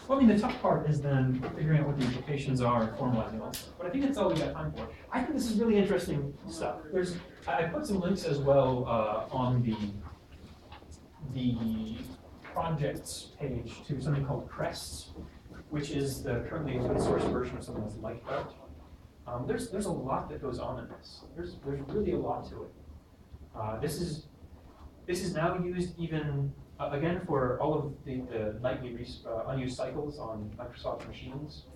Well, I mean, the tough part is then figuring out what the implications are and formalizing all this. But I think that's all we got time for. I think this is really interesting stuff. I put some links as well on the projects page to something called Crests, which is the currently open source version of something that's like that. There's a lot that goes on in this. There's really a lot to it. This is now used even again for all of the nightly unused cycles on Microsoft machines.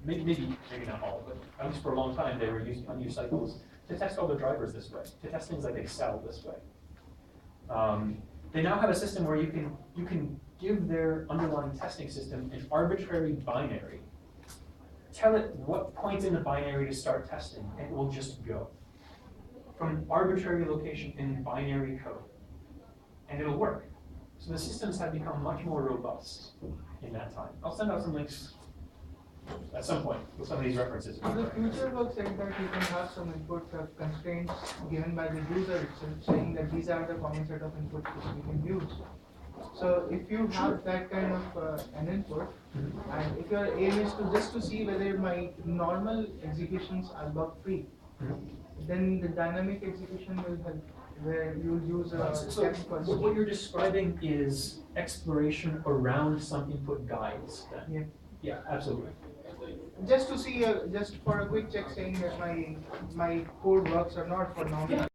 Maybe not all, but at least for a long time they were using unused cycles to test all their drivers this way, to test things like Excel this way. They now have a system where you can give their underlying testing system an arbitrary binary. Tell it what point in the binary to start testing, and it will just go from an arbitrary location in binary code, and it'll work. So the systems have become much more robust in that time. I'll send out some links at some point with some of these references. In the future looks like that you can have some input constraints given by the user itself, saying that these are the common set of inputs which we can use. So if you have that kind of an input, and if your aim is to see whether my normal executions are bug free, then the dynamic execution will help, where you'll use a So text first. what you're describing is exploration around some input guides then? Yeah. Yeah, absolutely. Just to see, just for a quick check saying that my code works or not for normal.